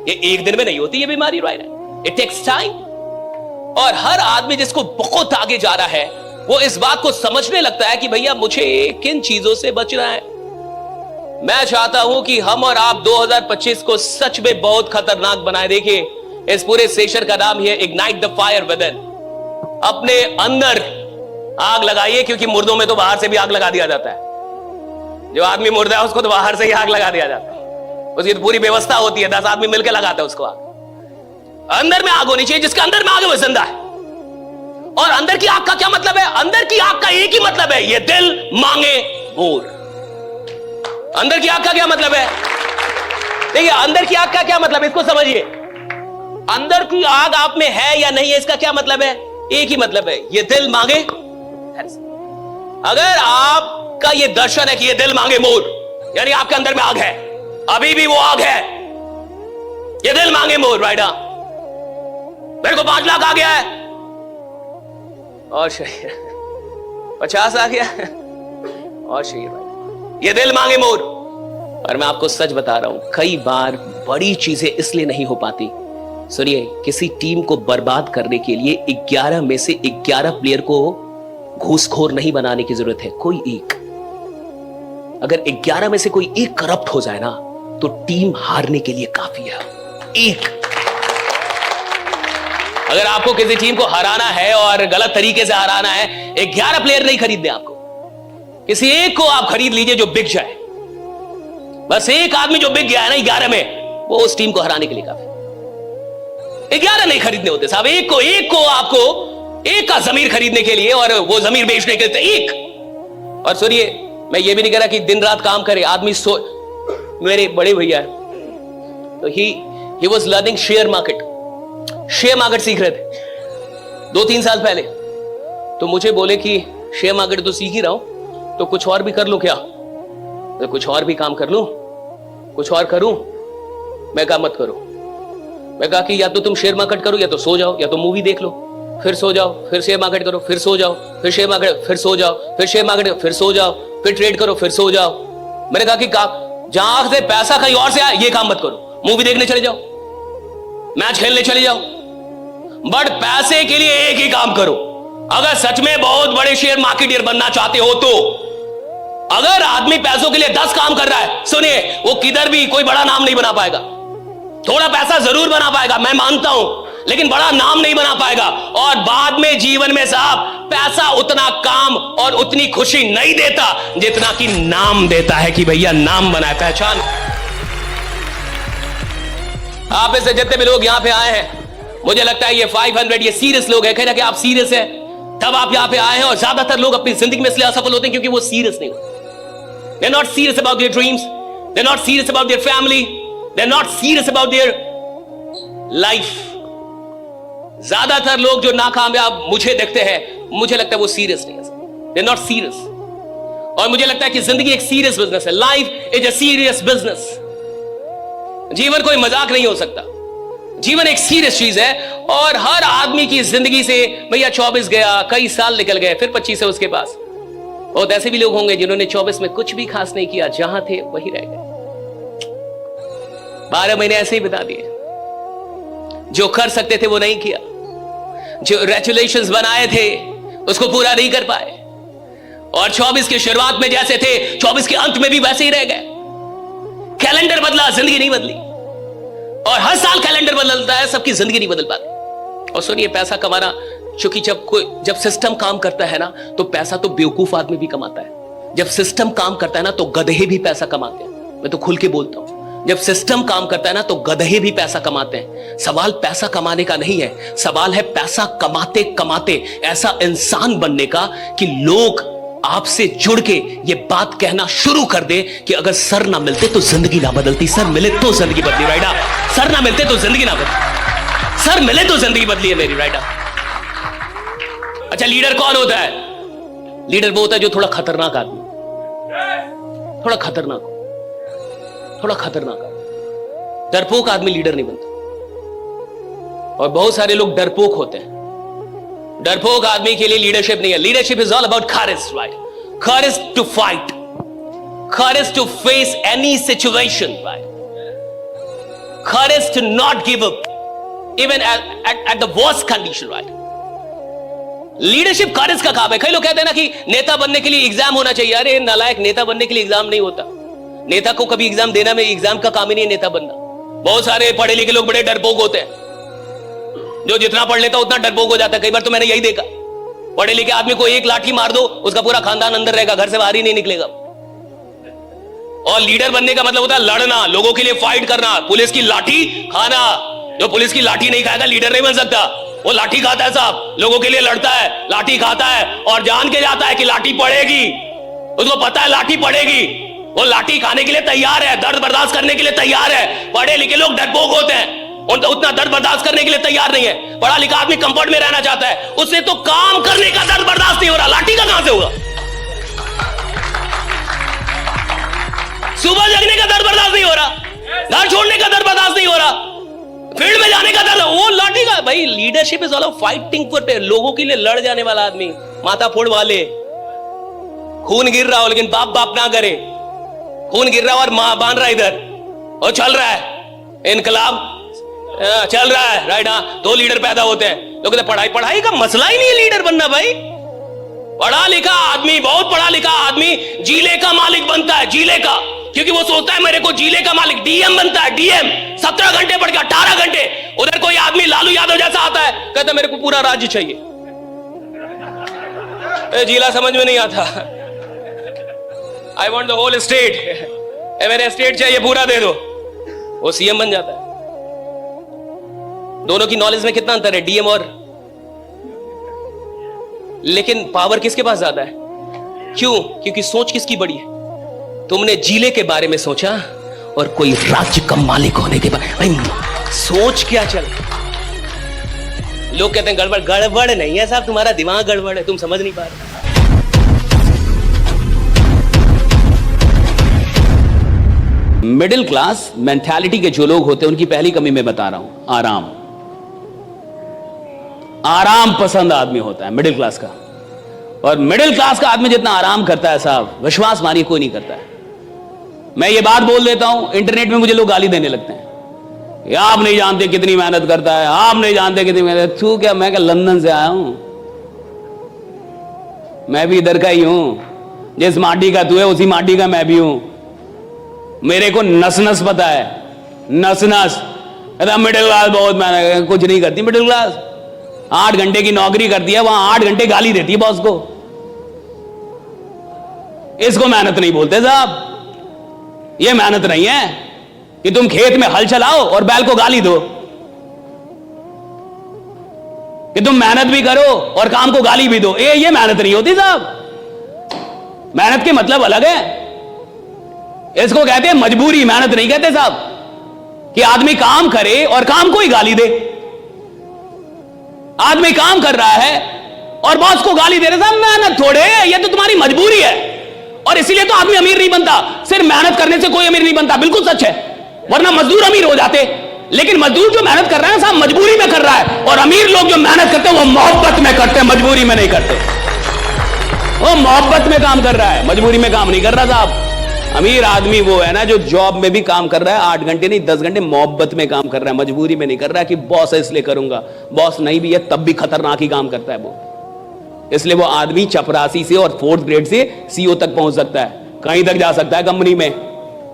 ये एक दिन में नहीं होती ये बीमारी। Right, it takes time. और हर आदमी जिसको बहुत आगे जा रहा है वो इस बात को समझने लगता है कि भैया मुझे किन चीजों से बचना है। मैं चाहता हूं कि हम और आप 2025 को सच में बहुत खतरनाक बनाए। देखिए, इस पूरे सेशन का नाम है इग्नाइट द फायर विदिन। अपने अंदर आग लगाइए, क्योंकि मुर्दों में तो बाहर से भी आग लगा दिया जाता है। जो आदमी मुर्दा है उसको तो बाहर से ही आग लगा दिया जाता है, उसकी तो पूरी व्यवस्था होती है, 10 आदमी मिलकर लगाता है उसको आग। अंदर में आग होनी चाहिए, जिसके अंदर में आग है वो जिंदा है। और अंदर की आग का क्या मतलब है? अंदर की आग का एक ही मतलब है, ये दिल मांगे मोर। अंदर की आग का क्या मतलब है? देखिए, अंदर की आग का क्या मतलब है, इसको समझिए। अंदर की आग आप में है या नहीं है, इसका क्या मतलब है? एक ही मतलब है, ये दिल मांगे। अगर आपका ये दर्शन है कि ये दिल मांगे मोर, यानी आपके अंदर में आग है, अभी भी वो आग है, ये दिल मांगे मोर। राइट। मेरे को 5 लाख आ गया है, और सही 50 आ गया, और सही भाई, ये दिल मांगे मोर। और मैं आपको सच बता रहा हूं, कई बार बड़ी चीजें इसलिए नहीं हो पाती। सुनिए, किसी टीम को बर्बाद करने के लिए 11 में से 11 प्लेयर को घूसखोर नहीं बनाने की जरूरत है, कोई एक। अगर 11 में से कोई एक करप्ट हो जाए ना, तो टीम हारने के लिए काफी है, एक। अगर आपको किसी टीम को हराना है और गलत तरीके से हराना है, 11 प्लेयर नहीं खरीदने आपको, किसी एक को आप खरीद लीजिए जो बिक जाए। बस एक आदमी जो बिक गया है ना 11 में, वो उस टीम को हराने के लिए काफी। 11 नहीं खरीदने होते साहब, एक को आपको एक का जमीर खरीदने के लिए, और वो जमीर बेचने के लिए एक। और सुनिए, मैं ये भी नहीं कह रहा कि दिन रात काम करे आदमी। मेरे बड़े भैया तो he was learning share market सीख रहे थे 2-3 साल पहले। तो मुझे बोले कि शेयर मार्केट तो सीख ही रहा हूं, तो कुछ और भी कर लूं क्या? तो कुछ और भी काम कर लूं, कुछ और करूं? मैं कहा मत करो। मैं कहा कि या तो तुम शेयर मार्केट करो, या तो सो जाओ, या तो मूवी देख लो। फिर सो जाओ, फिर शेयर मार्केट करो, फिर सो जाओ, फिर शेयर मार्केट, फिर सो जाओ, फिर शेयर मार्केट, फिर सो जाओ, फिर ट्रेड करो, फिर सो जाओ। मैंने कहा कि जहां से पैसा कहीं और से आए ये काम मत करो। मूवी देखने चले जाओ, मैच खेलने चले जाओ, बट पैसे के लिए एक ही काम करो। अगर सच में बहुत बड़े शेयर मार्केटियर बनना चाहते हो तो अगर आदमी पैसों के लिए 10 काम कर रहा है, सुनिए, वो किधर भी कोई बड़ा नाम नहीं बना पाएगा। थोड़ा पैसा जरूर बना पाएगा, मैं मानता हूं, लेकिन बड़ा नाम नहीं बना पाएगा। और बाद में जीवन में साहब पैसा उतना काम और उतनी खुशी नहीं देता जितना कि नाम देता है कि भैया नाम बनाए, पहचान। आप में से जितने भी लोग यहां पे आए हैं, मुझे लगता है ये 500 ये सीरियस लोग हैं। कहना कि आप सीरियस हैं तब आप यहां पे आए हैं। और ज्यादातर लोग अपनी जिंदगी में इसलिए असफल होते हैं क्योंकि वो सीरियस नहीं होते। They're not serious about their dreams. They're not serious about their family. They're not serious about their life. ज्यादातर लोग जो नाकामयाब मुझे देखते हैं, मुझे लगता है वो सीरियस नहीं है। They're not serious. और मुझे लगता है कि जिंदगी एक सीरियस बिजनेस है। Life is a serious business. जीवन कोई मजाक नहीं हो सकता। जीवन एक सीरियस चीज है। और हर आदमी की जिंदगी से भैया 24 गया, कई साल निकल गए, फिर 25 है उसके पास। और ऐसे भी लोग होंगे जिन्होंने 24 में कुछ भी खास नहीं किया, जहां थे वही रह गए। 12 महीने ऐसे ही बिता दिए। जो कर सकते थे वो नहीं किया, जो रेजुलेशंस बनाए थे उसको पूरा नहीं कर पाए। और 24 की शुरुआत में जैसे थे 24 के अंत में भी वैसे ही रह गए। कैलेंडर बदला, जिंदगी नहीं बदली। और हर साल कैलेंडर बदलता है, सबकी जिंदगी नहीं बदल पाती। और सुनिए, पैसा कमाना, क्योंकि जब सिस्टम काम करता है ना तो पैसा तो बेवकूफ आदमी भी कमाता है। जब सिस्टम काम करता है ना तो गधे भी पैसा कमाते हैं। मैं तो खुल के बोलता हूं, जब सिस्टम काम करता है ना तो गधे भी पैसा कमाते हैं। सवाल पैसा कमाने का नहीं है, सवाल है पैसा कमाते कमाते ऐसा इंसान बनने का कि लोग आपसे जुड़ के ये बात कहना शुरू कर दे कि अगर सर ना मिलते तो जिंदगी ना बदलती, सर मिले तो जिंदगी बदली। राइडा, सर ना मिलते तो जिंदगी ना बदली, सर मिले तो जिंदगी बदली है मेरी। राइडा, अच्छा, लीडर कौन होता है? लीडर वो होता है जो थोड़ा खतरनाक आदमी, थोड़ा खतरनाक आदमी। डरपोक आदमी लीडर नहीं बनता। और बहुत सारे लोग डरपोक होते हैं। डरपोक आदमी के लिए लीडरशिप नहीं है। Leadership is all about courage, right? Courage to fight, courage to face any situation, right? Courage to not give up even at the worst condition, right? Leadership courage का काम है। कई लोग कहते हैं ना कि नेता बनने के लिए एग्जाम होना चाहिए। अरे नालायक, नेता बनने के लिए एग्जाम नहीं होता। नेता को कभी एग्जाम देना में एग्जाम का काम ही नहीं है नेता बनना। बहुत सारे पढ़े लिखे लोग बड़े डरपोक होते हैं। जो जितना पढ़ लेता उतना डरपोक हो जाता है। कई बार तो मैंने यही देखा, पढ़े लिखे आदमी को एक लाठी मार दो, उसका पूरा खानदान अंदर रहेगा, घर से बाहर ही नहीं निकलेगा। और लीडर बनने का मतलब होता है लड़ना, लोगों के लिए फाइट करना, पुलिस की लाठी खाना। जो पुलिस की लाठी नहीं खाएगा लीडर नहीं बन सकता। वो लाठी खाता है साहब, लोगों के लिए लड़ता है, लाठी खाता है और जान के जाता है कि लाठी पड़ेगी। उसको पता है लाठी पड़ेगी, वो लाठी खाने के लिए तैयार है, दर्द बर्दाश्त करने के लिए तैयार है। पढ़े लिखे लोग डरपोक होते हैं, उनका उतना दर्द बर्दाश्त करने के लिए तैयार नहीं है। पढ़ा लिखा आदमी कंफर्ट में रहना चाहता है, उससे तो काम करने का दर्द बर्दाश्त नहीं हो रहा, लाठी का कहां से होगा? सुबह जगने का दर्द बर्दाश्त नहीं हो रहा, घर छोड़ने का दर्द बर्दाश्त नहीं हो रहा, फील्ड में जाने का दर्द, वो लाठी का। भाई leadership is all about fighting for, लोगों के लिए लड़ जाने वाला आदमी। माथा फोड़ वाले, खून गिर रहा हो लेकिन बाप बाप ना करे, खून गिर रहा और मां बांध रहा इधर, और चल रहा है इनकलाब चल रहा है, राइट? हाँ, दो लीडर पैदा होते हैं। लोग कहते पढ़ाई, पढ़ाई का मसला ही नहीं है लीडर बनना। भाई पढ़ा लिखा आदमी, बहुत पढ़ा लिखा आदमी जिले का मालिक बनता है, जिले का, क्योंकि वो सोचता है मेरे को जिले का मालिक। डीएम बनता है, डीएम 17 घंटे पढ़ के 18 घंटे। उधर कोई आदमी लालू यादव जैसा आता है, कहता मेरे को पूरा राज्य चाहिए। जिला समझ में नहीं आता, I want the whole state, मेरे स्टेट चाहिए पूरा दे दो। वो सीएम बन जाता है। दोनों की नॉलेज में कितना अंतर है, डीएम और, लेकिन पावर किसके पास ज्यादा है? क्यों? क्योंकि सोच किसकी बड़ी है? तुमने जिले के बारे में सोचा और कोई राज्य का मालिक होने के बारे में सोच क्या चल। लोग कहते हैं गड़बड़, गड़बड़ नहीं है साहब, तुम्हारा दिमाग गड़बड़ है, तुम समझ नहीं पा रहे। मिडिल क्लास मेंटालिटी के जो लोग होते हैं उनकी पहली कमी मैं बता रहा हूं, आराम। आराम पसंद आदमी होता है मिडिल क्लास का, और मिडिल क्लास का आदमी जितना आराम करता है साहब, विश्वास मानिए कोई नहीं करता है। मैं ये बात बोल देता हूं, इंटरनेट में मुझे लोग गाली देने लगते हैं, ये आप नहीं जानते कितनी मेहनत करता है, आप नहीं जानते कितनी मेहनत। तू क्या, मैं क्या लंदन से आया हूं? मैं भी इधर का ही हूं, जिस माटी का तू है उसी माटी का मैं भी हूं। मेरे को नस नस पता है, नस नस। मिडिल क्लास बहुत मेहनत, कुछ नहीं करती मिडिल क्लास। 8 घंटे की नौकरी करती है, वहां 8 घंटे गाली देती है बॉस को। इसको मेहनत नहीं बोलते साहब, ये मेहनत नहीं है कि तुम खेत में हल चलाओ और बैल को गाली दो, कि तुम मेहनत भी करो और काम को गाली भी दो। ये मेहनत नहीं होती साहब। मेहनत के मतलब अलग है। इसको कहते हैं मजबूरी, मेहनत नहीं कहते साहब। कि आदमी काम करे और काम को ही गाली दे। आदमी काम कर रहा है और बॉस को गाली दे रहे, साहब मेहनत थोड़े, ये तो तुम्हारी मजबूरी है। और इसीलिए तो आदमी अमीर नहीं बनता, सिर्फ मेहनत करने से कोई अमीर नहीं बनता। बिल्कुल सच है, वरना मजदूर अमीर हो जाते। लेकिन मजदूर जो मेहनत कर रहा है साहब, मजबूरी में कर रहा है। और अमीर लोग जो मेहनत करते हैं वो मोहब्बत में करते हैं, मजबूरी में नहीं करते। वो मोहब्बत में काम कर रहा है, मजबूरी में काम नहीं कर रहा साहब। अमीर आदमी वो है ना जो जॉब में भी काम कर रहा है, 8 घंटे नहीं 10 घंटे मोहब्बत में काम कर रहा है, मजबूरी में नहीं कर रहा है कि बॉस है इसलिए करूंगा। बॉस नहीं भी है तब भी खतरनाक ही काम करता है वो। इसलिए वो आदमी चपरासी से और 4th ग्रेड से सीईओ तक पहुंच सकता है, कहीं तक जा सकता है कंपनी में,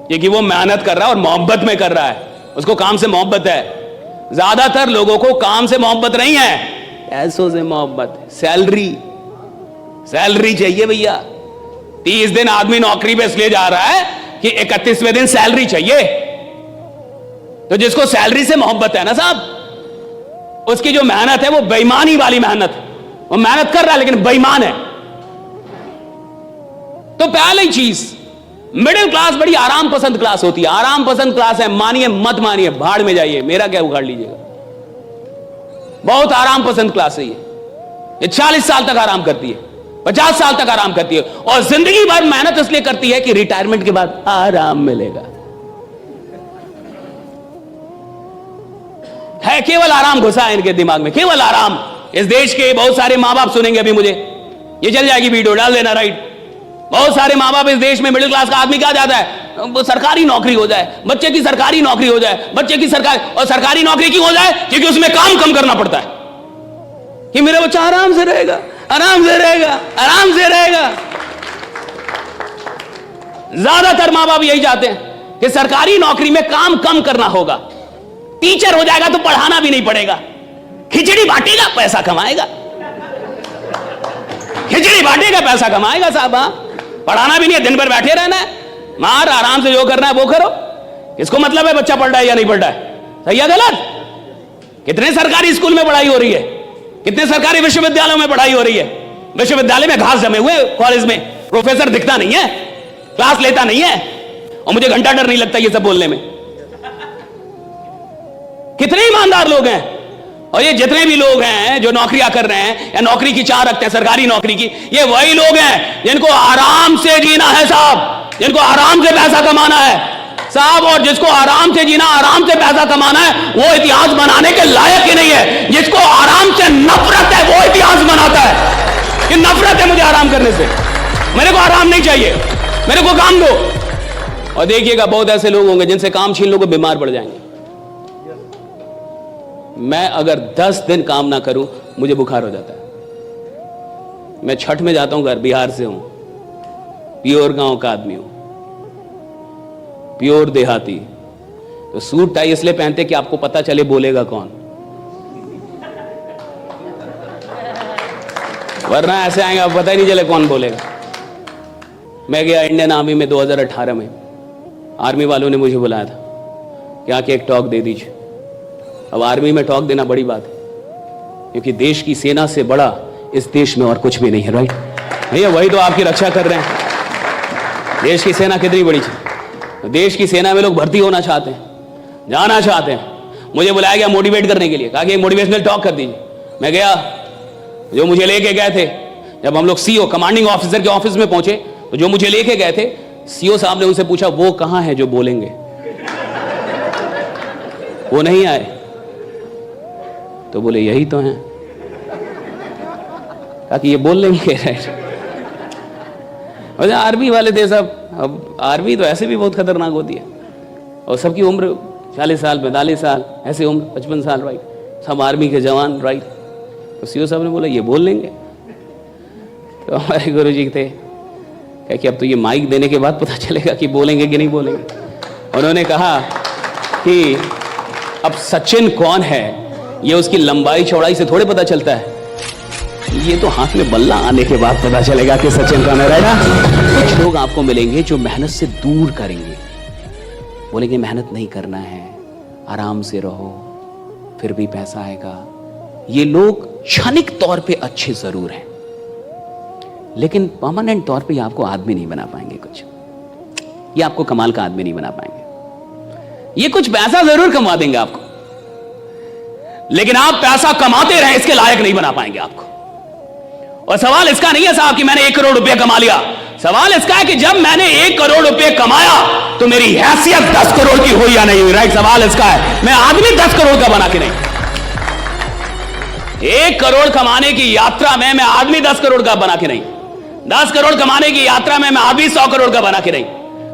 क्योंकि वो मेहनत कर रहा है और मोहब्बत में कर रहा है। उसको काम से मोहब्बत है। ज्यादातर लोगों को काम से मोहब्बत नहीं है, पैसों से मोहब्बत। सैलरी चाहिए भैया। 30 दिन आदमी नौकरी पे इसलिए जा रहा है कि 31वें दिन सैलरी चाहिए। तो जिसको सैलरी से मोहब्बत है ना साहब, उसकी जो मेहनत है वो बेईमानी वाली मेहनत है। वो मेहनत कर रहा है लेकिन बेईमान है। तो पहली चीज, मिडिल क्लास बड़ी आराम पसंद क्लास होती है। आराम पसंद क्लास है, मानिए मत मानिए, भाड़ में जाइए, मेरा क्या उखाड़ लीजिएगा। बहुत आराम पसंद क्लास है ये 40 साल तक आराम करती है, 50 साल तक आराम करती है, और जिंदगी भर मेहनत इसलिए करती है कि रिटायरमेंट के बाद आराम मिलेगा। है केवल आराम घुसा है इनके दिमाग में, केवल आराम। इस देश के बहुत सारे मां बाप सुनेंगे अभी मुझे, ये चल जाएगी वीडियो, डाल देना राइट। बहुत सारे मां बाप इस देश में, मिडिल क्लास का आदमी क्या चाहता है, वो सरकारी नौकरी हो जाए, बच्चे की सरकारी नौकरी हो जाए, बच्चे की सरकारी। और सरकारी नौकरी क्यों हो जाए? क्योंकि उसमें काम कम करना पड़ता है, कि मेरा बच्चा आराम से रहेगा, आराम से रहेगा, आराम से रहेगा। ज्यादातर मां बाप यही चाहते हैं कि सरकारी नौकरी में काम कम करना होगा। टीचर हो जाएगा तो पढ़ाना भी नहीं पड़ेगा, खिचड़ी बांटेगा पैसा कमाएगा, खिचड़ी बांटेगा पैसा कमाएगा साहब। पढ़ाना भी नहीं है, दिन भर बैठे रहना है, मार आराम से जो करना है वो करो। किसको मतलब है बच्चा पढ़ रहा है या नहीं पढ़ रहा है, सही है गलत? कितने सरकारी स्कूल में पढ़ाई हो रही है, कितने सरकारी विश्वविद्यालयों में पढ़ाई हो रही है। विश्वविद्यालय में घास जमे हुए, कॉलेज में प्रोफेसर दिखता नहीं है, क्लास लेता नहीं है, और मुझे घंटा डर नहीं लगता ये सब बोलने में। कितने ईमानदार लोग हैं। और ये जितने भी लोग हैं जो नौकरियां कर रहे हैं या नौकरी की चाह रखते हैं सरकारी नौकरी की, ये वही लोग हैं जिनको आराम से जीना है साहब, जिनको आराम से पैसा कमाना है साहब। और जिसको आराम से जीना, आराम से पैसा कमाना है, वो इतिहास बनाने के लायक ही नहीं है। जिसको आराम से नफरत है वो इतिहास बनाता है कि नफरत है मुझे आराम करने से, मेरे को आराम नहीं चाहिए, मेरे को काम दो। और देखिएगा बहुत ऐसे लोग होंगे जिनसे काम छीन लोग बीमार पड़ जाएंगे। मैं अगर 10 दिन काम ना करूं मुझे बुखार हो जाता है। मैं छठ में जाता हूं घर, बिहार से हूं, प्योर गांव का आदमी हूं, प्योर देहाती। तो सूट टाई इसलिए पहनते कि आपको पता चले बोलेगा कौन, वरना ऐसे आएंगे आप पता ही नहीं चले कौन बोलेगा। मैं गया इंडियन आर्मी में 2018 में, आर्मी वालों ने मुझे बुलाया था कि आके एक टॉक दे दीजिए। अब आर्मी में टॉक देना बड़ी बात है, क्योंकि देश की सेना से बड़ा इस देश में और कुछ भी नहीं है, राइट भैया? वही तो आपकी रक्षा कर रहे हैं। देश की सेना कितनी बड़ी है। देश की सेना में लोग भर्ती होना चाहते हैं, जाना चाहते हैं। मुझे बुलाया गया मोटिवेट करने के लिए, कहा कि मोटिवेशनल टॉक कर दीजिए। मैं गया, जो मुझे लेके गए थे, जब हम लोग सीओ कमांडिंग ऑफिसर के ऑफिस में पहुंचे, तो जो मुझे लेके गए थे, सीओ साहब ने उनसे पूछा वो कहां है जो बोलेंगे। वो नहीं आए, तो बोले यही तो हैं। कहा कि ये बोल लेंगे, राइट। और आर्मी वाले थे सब। अब आर्मी तो ऐसे भी बहुत खतरनाक होती है, और सबकी उम्र 40 साल 45 साल, ऐसे उम्र 55 साल, राइट। सब आर्मी के जवान, राइट। तो सीओ साहब ने बोला ये बोल लेंगे। तो हमारे गुरु जी थे, कहे कि अब तो ये माइक देने के बाद पता चलेगा कि बोलेंगे कि नहीं बोलेंगे। उन्होंने कहा कि अब सचिन कौन है ये उसकी लंबाई चौड़ाई से थोड़े पता चलता है, ये तो हाथ में बल्ला आने के बाद पता चलेगा कि सचिन कौन है, राइट। कुछ लोग आपको मिलेंगे जो मेहनत से दूर करेंगे, बोलेंगे मेहनत नहीं करना है, आराम से रहो, फिर भी पैसा आएगा। ये लोग क्षणिक तौर पे अच्छे जरूर हैं, लेकिन परमानेंट तौर पे आपको आदमी नहीं बना पाएंगे। कुछ ये आपको कमाल का आदमी नहीं बना पाएंगे। ये कुछ पैसा जरूर कमा देंगे आपको, लेकिन आप पैसा कमाते रहे इसके लायक नहीं बना पाएंगे आपको। और सवाल इसका नहीं है साहब कि मैंने 1 करोड़ रुपया कमा लिया। सवाल इसका है कि जब मैंने 1 करोड़ रुपये कमाया तो मेरी हैसियत 10 करोड़ की हुई या नहीं हुई, राइट। सवाल इसका है, मैं आदमी 10 करोड़ का बना के नहीं। 1 करोड़ कमाने की यात्रा में मैं आदमी 10 करोड़ का बना के नहीं। 10 करोड़ कमाने की यात्रा में मैं आदमी 100 करोड़ का बना के नहीं।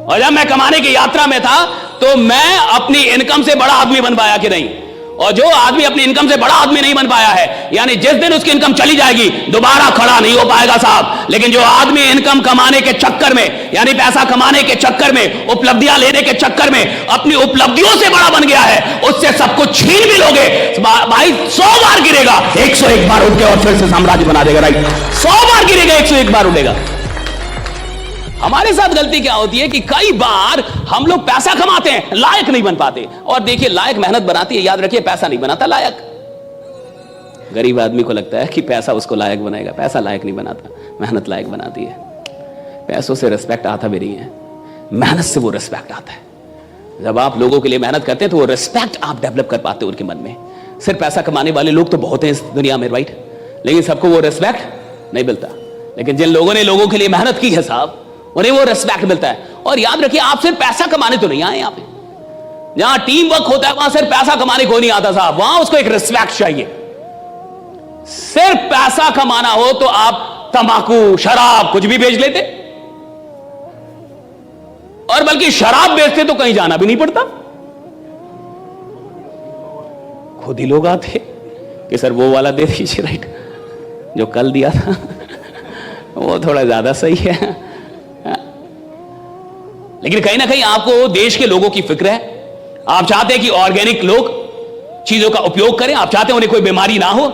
और जब मैं कमाने की यात्रा में था तो मैं अपनी इनकम से बड़ा आदमी बन पाया कि नहीं। और जो आदमी अपनी इनकम से बड़ा आदमी नहीं बन पाया है, यानी जिस दिन उसकी इनकम चली जाएगी दोबारा खड़ा नहीं हो पाएगा साहब। लेकिन जो आदमी इनकम कमाने के चक्कर में, यानी पैसा कमाने के चक्कर में, उपलब्धियां लेने के चक्कर में अपनी उपलब्धियों से बड़ा बन गया है, उससे सब कुछ छीन भी लोगे भाई 100 बार गिरेगा, 101 बार उठ के और फिर से साम्राज्य बना देगा, राइट। 100 बार गिरेगा, 101 बार उठेगा। हमारे साथ गलती क्या होती है कि कई बार हम लोग पैसा कमाते हैं, लायक नहीं बन पाते। और देखिए, लायक मेहनत बनाती है, याद रखिए, पैसा नहीं बनाता लायक। गरीब आदमी को लगता है कि पैसा उसको लायक बनाएगा, पैसा लायक नहीं बनाता, मेहनत लायक बनाती है। पैसों से रिस्पेक्ट आता भी नहीं है, मेहनत से वो रिस्पेक्ट आता है। जब आप लोगों के लिए मेहनत करते हैं तो वो रिस्पेक्ट आप डेवलप कर पाते हो उनके मन में। सिर्फ पैसा कमाने वाले लोग तो बहुत हैं इस दुनिया में, राइट, लेकिन सबको वो रिस्पेक्ट नहीं मिलता। लेकिन जिन लोगों ने लोगों के लिए मेहनत की है साहब, उन्हें वो रिस्पेक्ट मिलता है। और याद रखिए, आप सिर्फ पैसा कमाने तो नहीं आए यहां पे। जहां टीम वर्क होता है वहां सिर्फ पैसा कमाने को नहीं आता साहब, वहां उसको एक रिस्पेक्ट चाहिए। सिर्फ पैसा कमाना हो तो आप तंबाकू, शराब कुछ भी बेच लेते, और बल्कि शराब बेचते तो कहीं जाना भी नहीं पड़ता। खुद ही लोग आते कि सर वो वाला दे दीजिए, राइट, जो कल दिया था वो थोड़ा ज्यादा सही है। लेकिन कहीं ना कहीं आपको देश के लोगों की फिक्र है। आप चाहते हैं कि ऑर्गेनिक लोग चीजों का उपयोग करें, आप चाहते हैं उन्हें कोई बीमारी ना हो,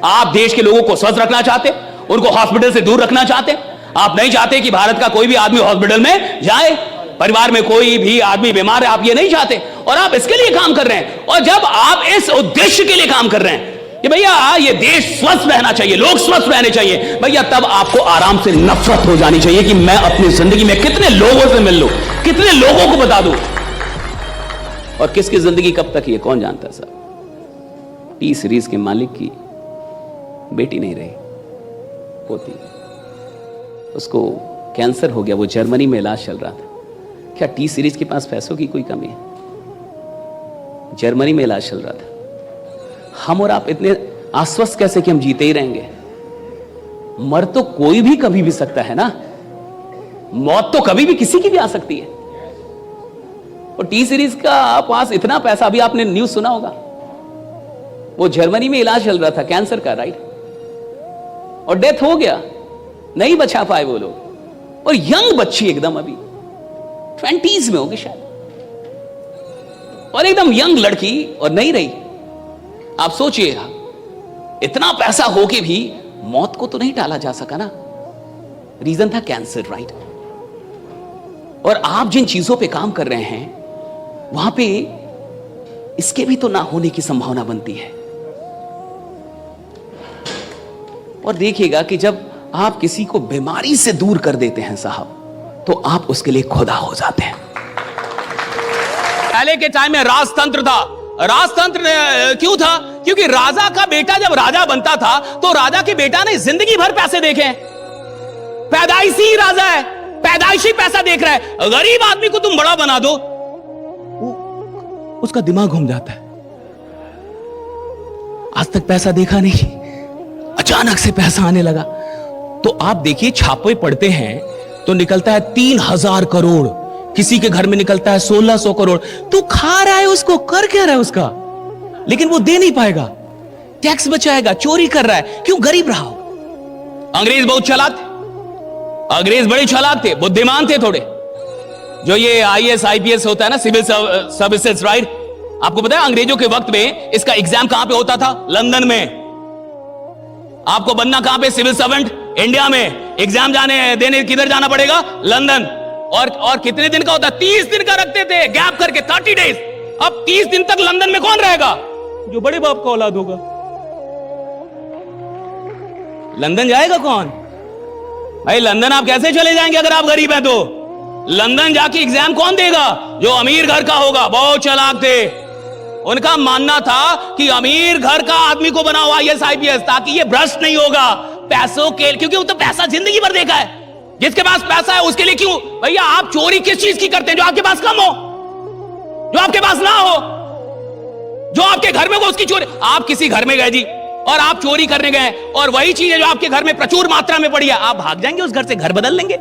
आप देश के लोगों को स्वस्थ रखना चाहते, उनको हॉस्पिटल से दूर रखना चाहते। आप नहीं चाहते कि भारत का कोई भी आदमी हॉस्पिटल में जाए, परिवार में कोई भी आदमी बीमार है, आप ये नहीं चाहते, और आप इसके लिए काम कर रहे हैं। और जब आप इस उद्देश्य के लिए काम कर रहे हैं कि भैया ये देश स्वस्थ रहना चाहिए, लोग स्वस्थ रहने चाहिए, भैया तब आपको आराम से नफरत हो जानी चाहिए कि मैं अपनी जिंदगी में कितने लोगों से मिल लूं, कितने लोगों को बता दूं, और किसकी जिंदगी कब तक, ये कौन जानता है साहब। टी सीरीज के मालिक की बेटी नहीं रही, पोती, उसको कैंसर हो गया, वो जर्मनी में इलाज चल रहा था। क्या टी सीरीज के पास पैसों की कोई कमी है? जर्मनी में इलाज चल रहा था। हम और आप इतने आश्वस्त कैसे कि हम जीते ही रहेंगे? मर तो कोई भी कभी भी सकता है ना, मौत तो कभी भी किसी की भी आ सकती है। और टी सीरीज का पास इतना पैसा, अभी आपने न्यूज सुना होगा, वो जर्मनी में इलाज चल रहा था कैंसर का, राइट, और डेथ हो गया, नहीं बचा पाए वो लोग। और यंग बच्ची एकदम अभी 20s में होगी शायद, और एकदम यंग लड़की, और नहीं रही। आप सोचिएगा, इतना पैसा हो के भी मौत को तो नहीं टाला जा सका ना, रीजन था कैंसर, राइट। और आप जिन चीजों पे काम कर रहे हैं वहां पे इसके भी तो ना होने की संभावना बनती है। और देखिएगा कि जब आप किसी को बीमारी से दूर कर देते हैं साहब, तो आप उसके लिए खुदा हो जाते हैं। पहले के टाइम में राजतंत्र था। राजतंत्र क्यों था? क्योंकि राजा का बेटा जब राजा बनता था तो राजा के बेटा ने जिंदगी भर पैसे देखे। पैदाइशी राजा है, पैदाइशी पैसा देख रहा है। गरीब आदमी को तुम बड़ा बना दो, उसका दिमाग घूम जाता है। आज तक पैसा देखा नहीं, अचानक से पैसा आने लगा, तो आप देखिए छापे पड़ते हैं तो निकलता है 3,000 करोड़, किसी के घर में निकलता है 1,600 करोड़। तू खा रहा है उसको, कर क्या रहा है उसका, लेकिन वो दे नहीं पाएगा, टैक्स बचाएगा, चोरी कर रहा है, क्यों? गरीब रहा हो। अंग्रेज बहुत चालाक थे, अंग्रेज बड़े चालाक थे, बुद्धिमान थे थोड़े। जो ये IAS IPS होता है ना, सिविल सर्विसेज, राइट? आपको पता है अंग्रेजों के वक्त में इसका एग्जाम कहां पे होता था? लंदन में। आपको बनना कहां पे सिविल सर्वेंट? इंडिया में। एग्जाम देने किधर जाना पड़ेगा? लंदन। और कितने दिन का होता है? 30 दिन का रखते थे, गैप करके 30 डेज। अब 30 दिन तक लंदन में कौन रहेगा? जो बड़े बाप का औलाद होगा। लंदन जाएगा कौन भाई? लंदन आप कैसे चले जाएंगे अगर आप गरीब हैं तो? लंदन जाके एग्जाम कौन देगा? जो अमीर घर का होगा। बहुत चालाक थे, उनका मानना था कि अमीर घर का आदमी को बनाओ IAS IPS, ताकि ये भ्रष्ट नहीं होगा पैसों के, क्योंकि वो तो पैसा जिंदगी भर देखा है। जिसके पास पैसा है उसके लिए क्यों भैया आप चोरी किस चीज की करते हैं? जो आपके पास कम हो, जो आपके पास ना हो, जो आपके घर में हो उसकी चोरी। आप किसी घर में गए जी और आप चोरी करने गए, और वही चीज है जो आपके घर में प्रचुर मात्रा में पड़ी है, आप भाग जाएंगे उस घर से, घर बदल लेंगे।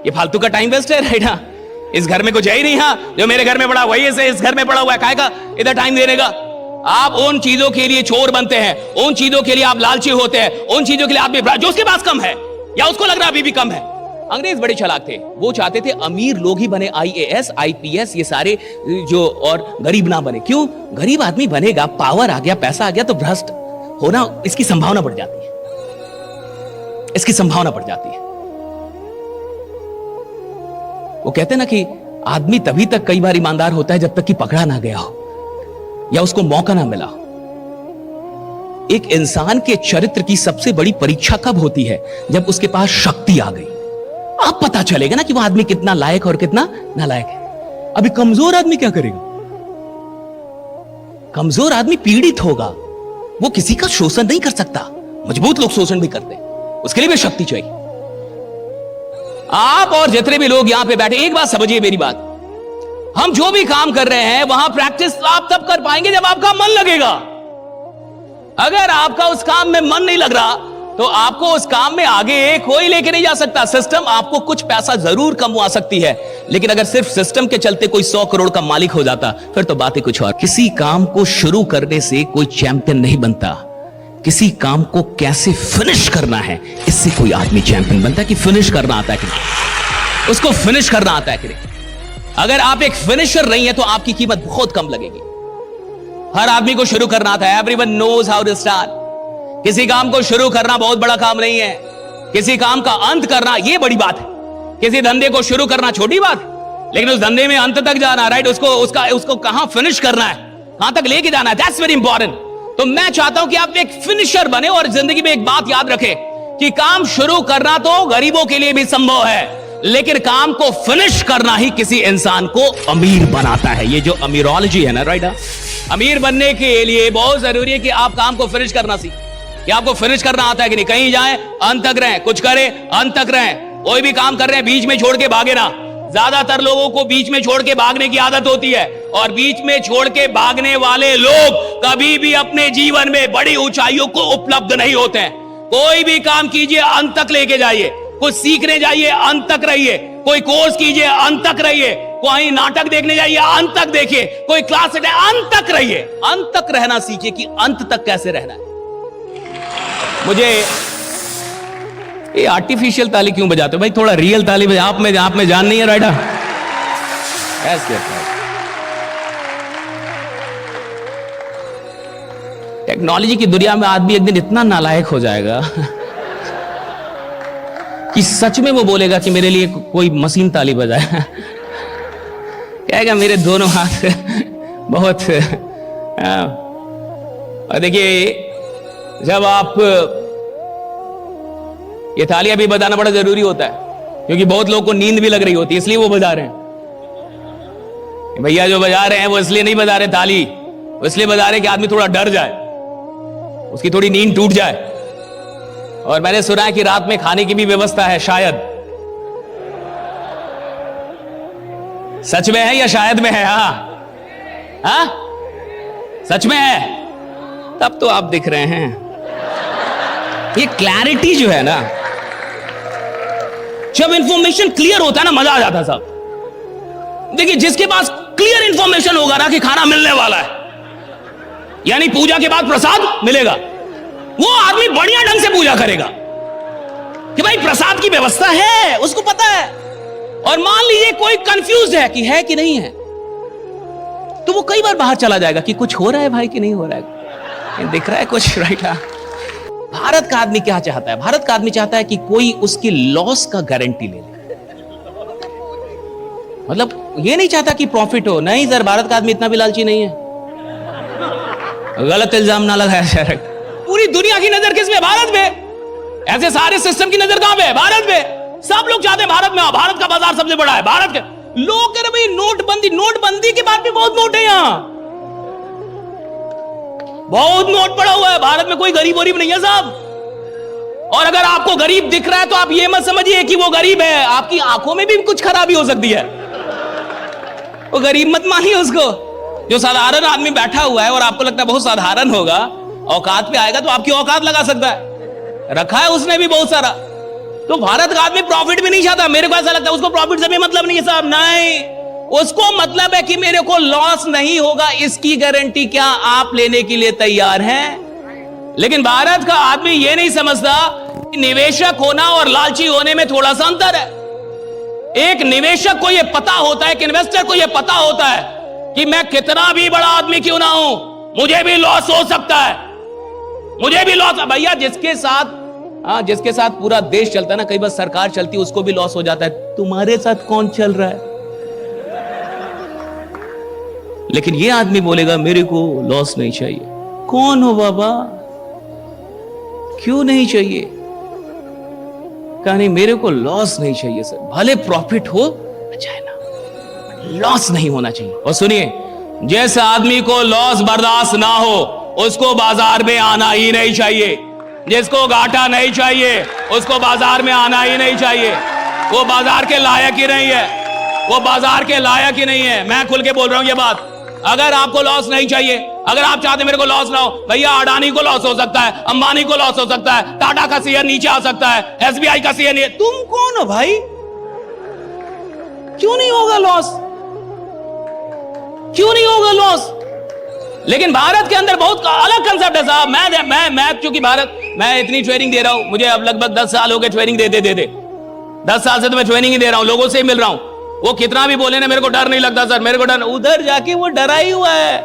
ये फालतू का टाइम वेस्ट है, राइट? हाँ, इस घर में कुछ है ही नहीं, हाँ जो मेरे घर में पड़ा वही ऐसे इस घर में पड़ा हुआ है, काहेगा इधर टाइम देने का? आप उन चीजों के लिए चोर बनते हैं, उन चीजों के लिए आप लालची होते हैं, उन चीजों के लिए आप जो उसके पास कम है या उसको लग रहा है अभी भी कम है। अंग्रेज बड़े चालाक थे, वो चाहते थे अमीर लोग ही बने IAS IPS ये सारे, जो और गरीब ना बने। क्यों? गरीब आदमी बनेगा, पावर आ गया, पैसा आ गया तो भ्रष्ट होना इसकी संभावना बढ़ जाती है, इसकी संभावना बढ़ जाती है। वो कहते हैं ना कि आदमी तभी तक कई बार ईमानदार होता है जब तक कि पकड़ा ना गया हो या उसको मौका ना मिला। एक इंसान के चरित्र की सबसे बड़ी परीक्षा कब होती है? जब उसके पास शक्ति आ गई। अब पता चलेगा ना कि वो आदमी कितना लायक और कितना नालायक है। अभी कमजोर आदमी क्या करेगा? कमजोर आदमी पीड़ित होगा, वो किसी का शोषण नहीं कर सकता। मजबूत लोग शोषण भी करते हैं, उसके लिए भी शक्ति चाहिए। आप और जितने भी लोग यहां पे बैठे, एक बात समझिए मेरी बात, हम जो भी काम कर रहे हैं वहां प्रैक्टिस आप तब कर पाएंगे जब आपका मन लगेगा। अगर आपका उस काम में मन नहीं लग रहा तो आपको उस काम में आगे कोई लेके नहीं जा सकता। सिस्टम आपको कुछ पैसा जरूर कमवा सकती है, लेकिन अगर सिर्फ सिस्टम के चलते कोई 100 करोड़ का मालिक हो जाता फिर तो बातें कुछ और। किसी काम को शुरू करने से कोई चैंपियन नहीं बनता, किसी काम को कैसे फिनिश करना है इससे कोई आदमी चैंपियन बनता है। कि फिनिश करना आता है कि नहीं, उसको फिनिश करना आता है कि नहीं। अगर आप एक फिनिशर नहीं है तो आपकी कीमत बहुत कम लगेगी। हर आदमी को शुरू करना आता है, everyone knows how to start. किसी काम को शुरू करना बहुत बड़ा काम नहीं है, किसी काम का अंत करना यह बड़ी बात है। किसी धंधे को शुरू करना छोटी बात, लेकिन उस धंधे में अंत तक जाना, राइट, उसको कहां फिनिश करना है, कहां तक लेके जाना है, दैट्स वेरी इंपॉर्टेंट। तो मैं चाहता हूं कि आप एक फिनिशर बने और जिंदगी में एक बात याद रखें कि काम शुरू करना तो गरीबों के लिए भी संभव है, लेकिन काम को फिनिश करना ही किसी इंसान को अमीर बनाता है। ये जो अमीरोलॉजी है ना, राइट, अमीर बनने के लिए बहुत जरूरी है कि आप काम को फिनिश करना सीखें। कि आपको फिनिश करना आता है कि नहीं। कहीं जाए अंत तक रहें, कुछ करें अंत तक रहें। कोई भी काम कर रहे हैं बीच में छोड़ के भागे ना। ज्यादातर लोगों को बीच में छोड़ के भागने की आदत होती है, और बीच में छोड़ के भागने वाले लोग कभी भी अपने जीवन में बड़ी ऊंचाइयों को उपलब्ध नहीं होते हैं। कोई भी काम कीजिए अंत तक लेके जाइए, कुछ सीखने जाइए अंत तक रहिए, कोई कोर्स कीजिए अंत तक रहिए, कोई नाटक देखने जाइए अंत तक देखिए, कोई क्लास अंत तक रहिए। अंत तक रहना सीखिए कि अंत तक कैसे रहना है। मुझे ये आर्टिफिशियल ताली क्यों बजाते हो भाई? थोड़ा रियल ताली बजा। आप में जान नहीं है, राइडा? टेक्नोलॉजी की दुनिया में आदमी एक दिन इतना नालायक हो जाएगा कि सच में वो बोलेगा कि मेरे लिए कोई मशीन ताली बजाए। कहेगा मेरे दोनों हाथ बहुत। और देखिए, जब आप ये तालियां भी बजाना बड़ा जरूरी होता है, क्योंकि बहुत लोगों को नींद भी लग रही होती है, इसलिए वो बजा रहे हैं। भैया जो बजा रहे हैं वो इसलिए नहीं बजा रहे ताली, वो इसलिए बजा रहे हैं कि आदमी थोड़ा डर जाए, उसकी थोड़ी नींद टूट जाए। और मैंने सुना है कि रात में खाने की भी व्यवस्था है, शायद। सच में है या शायद में है? हाँ, सच में है। तब तो आप दिख रहे हैं। ये क्लैरिटी जो है ना, जब इंफॉर्मेशन क्लियर होता है ना, मजा आ जाता है साहब। देखिए, जिसके पास क्लियर इंफॉर्मेशन होगा ना कि खाना मिलने वाला है, यानी पूजा के बाद प्रसाद मिलेगा, वो आदमी बढ़िया ढंग से पूजा करेगा कि भाई प्रसाद की व्यवस्था है, उसको पता है। और मान लीजिए कोई कंफ्यूज है कि है कि नहीं है, तो वो कई बार बाहर चला जाएगा कि कुछ हो रहा है भाई कि नहीं हो रहा है, दिख रहा है कुछ, राइट। भारत का आदमी क्या चाहता है? भारत का आदमी चाहता है कि कोई उसकी लॉस का गारंटी ले ले। मतलब ये नहीं चाहता कि प्रॉफिट हो। नहीं सर, भारत का आदमी इतना भी लालची नहीं है। गलत इल्जाम ना लगाया जाए। पूरी दुनिया की नजर किस पे? भारत पे। ऐसे सारे सिस्टम की नजर कहां पे है? भारत पे। सब लोग चाहते हैं भारत में आओ, भारत का बाजार सबसे बड़ा है, भारत के लोग कह रहे भाई नोटबंदी, नोटबंदी के बाद भी बहुत नोट है, यहां बहुत नोट पड़ा हुआ है। भारत में कोई गरीब वरीब नहीं है साहब। और अगर आपको गरीब दिख रहा है तो आप ये मत समझिए कि वो गरीब है, आपकी आंखों में भी कुछ खराबी हो सकती है। वो गरीब मत मानिए उसको। जो साधारण आदमी बैठा हुआ है और आपको लगता है बहुत साधारण होगा, औकात पे आएगा तो आपकी औकात लगा सकता है। रखा है उसने भी बहुत सारा। तो भारत का आदमी प्रॉफिट भी नहीं चाहता। मेरे को ऐसा लगता है उसको प्रॉफिट से भी मतलब नहीं है साहब। नहीं, उसको मतलब है कि मेरे को लॉस नहीं होगा, इसकी गारंटी क्या आप लेने के लिए तैयार हैं? लेकिन भारत का आदमी यह नहीं समझता कि निवेशक होना और लालची होने में थोड़ा सा अंतर है। एक निवेशक को यह पता होता है, एक इन्वेस्टर को यह पता होता है कि मैं कितना भी बड़ा आदमी क्यों ना हूं, मुझे भी लॉस हो सकता है, मुझे भी लॉस। भैया जिसके साथ पूरा देश चलता है ना, कई बार सरकार चलती है, उसको भी लॉस हो जाता है। तुम्हारे साथ कौन चल रहा है? लेकिन ये आदमी बोलेगा मेरे को लॉस नहीं चाहिए। कौन हो बाबा? क्यों नहीं चाहिए? कहा नहीं, मेरे को लॉस नहीं चाहिए सर, भले प्रॉफिट हो चाहे ना, लॉस नहीं होना चाहिए। और सुनिए, जिस आदमी को लॉस बर्दाश्त ना हो उसको बाजार में आना ही नहीं चाहिए। जिसको घाटा नहीं चाहिए उसको बाजार में आना ही नहीं चाहिए। वो बाजार के लायक ही नहीं है, वो बाजार के लायक ही नहीं है। मैं खुल के बोल रहा हूं ये बात। अगर आपको लॉस नहीं चाहिए, अगर आप चाहते मेरे को लॉस ना हो, भैया अडानी को लॉस हो सकता है, अंबानी को लॉस हो सकता है, टाटा का शेयर नीचे आ सकता है, एसबीआई का शेयर नीचे। तुम कौन हो भाई? क्यों नहीं होगा लॉस? क्यों नहीं होगा लॉस? लेकिन भारत के अंदर बहुत अलग कंसेप्ट है साहब। मैं चूंकि मैं इतनी ट्रेनिंग दे रहा हूं, मुझे अब लगभग 10 साल हो गए ट्रेनिंग देते 10 साल से तो मैं ट्रेनिंग ही दे रहा हूं, लोगों से ही मिल रहा हूं। वो कितना भी बोले ना, मेरे को डर नहीं लगता सर, मेरे को डर। उधर जाके वो डरा ही हुआ है।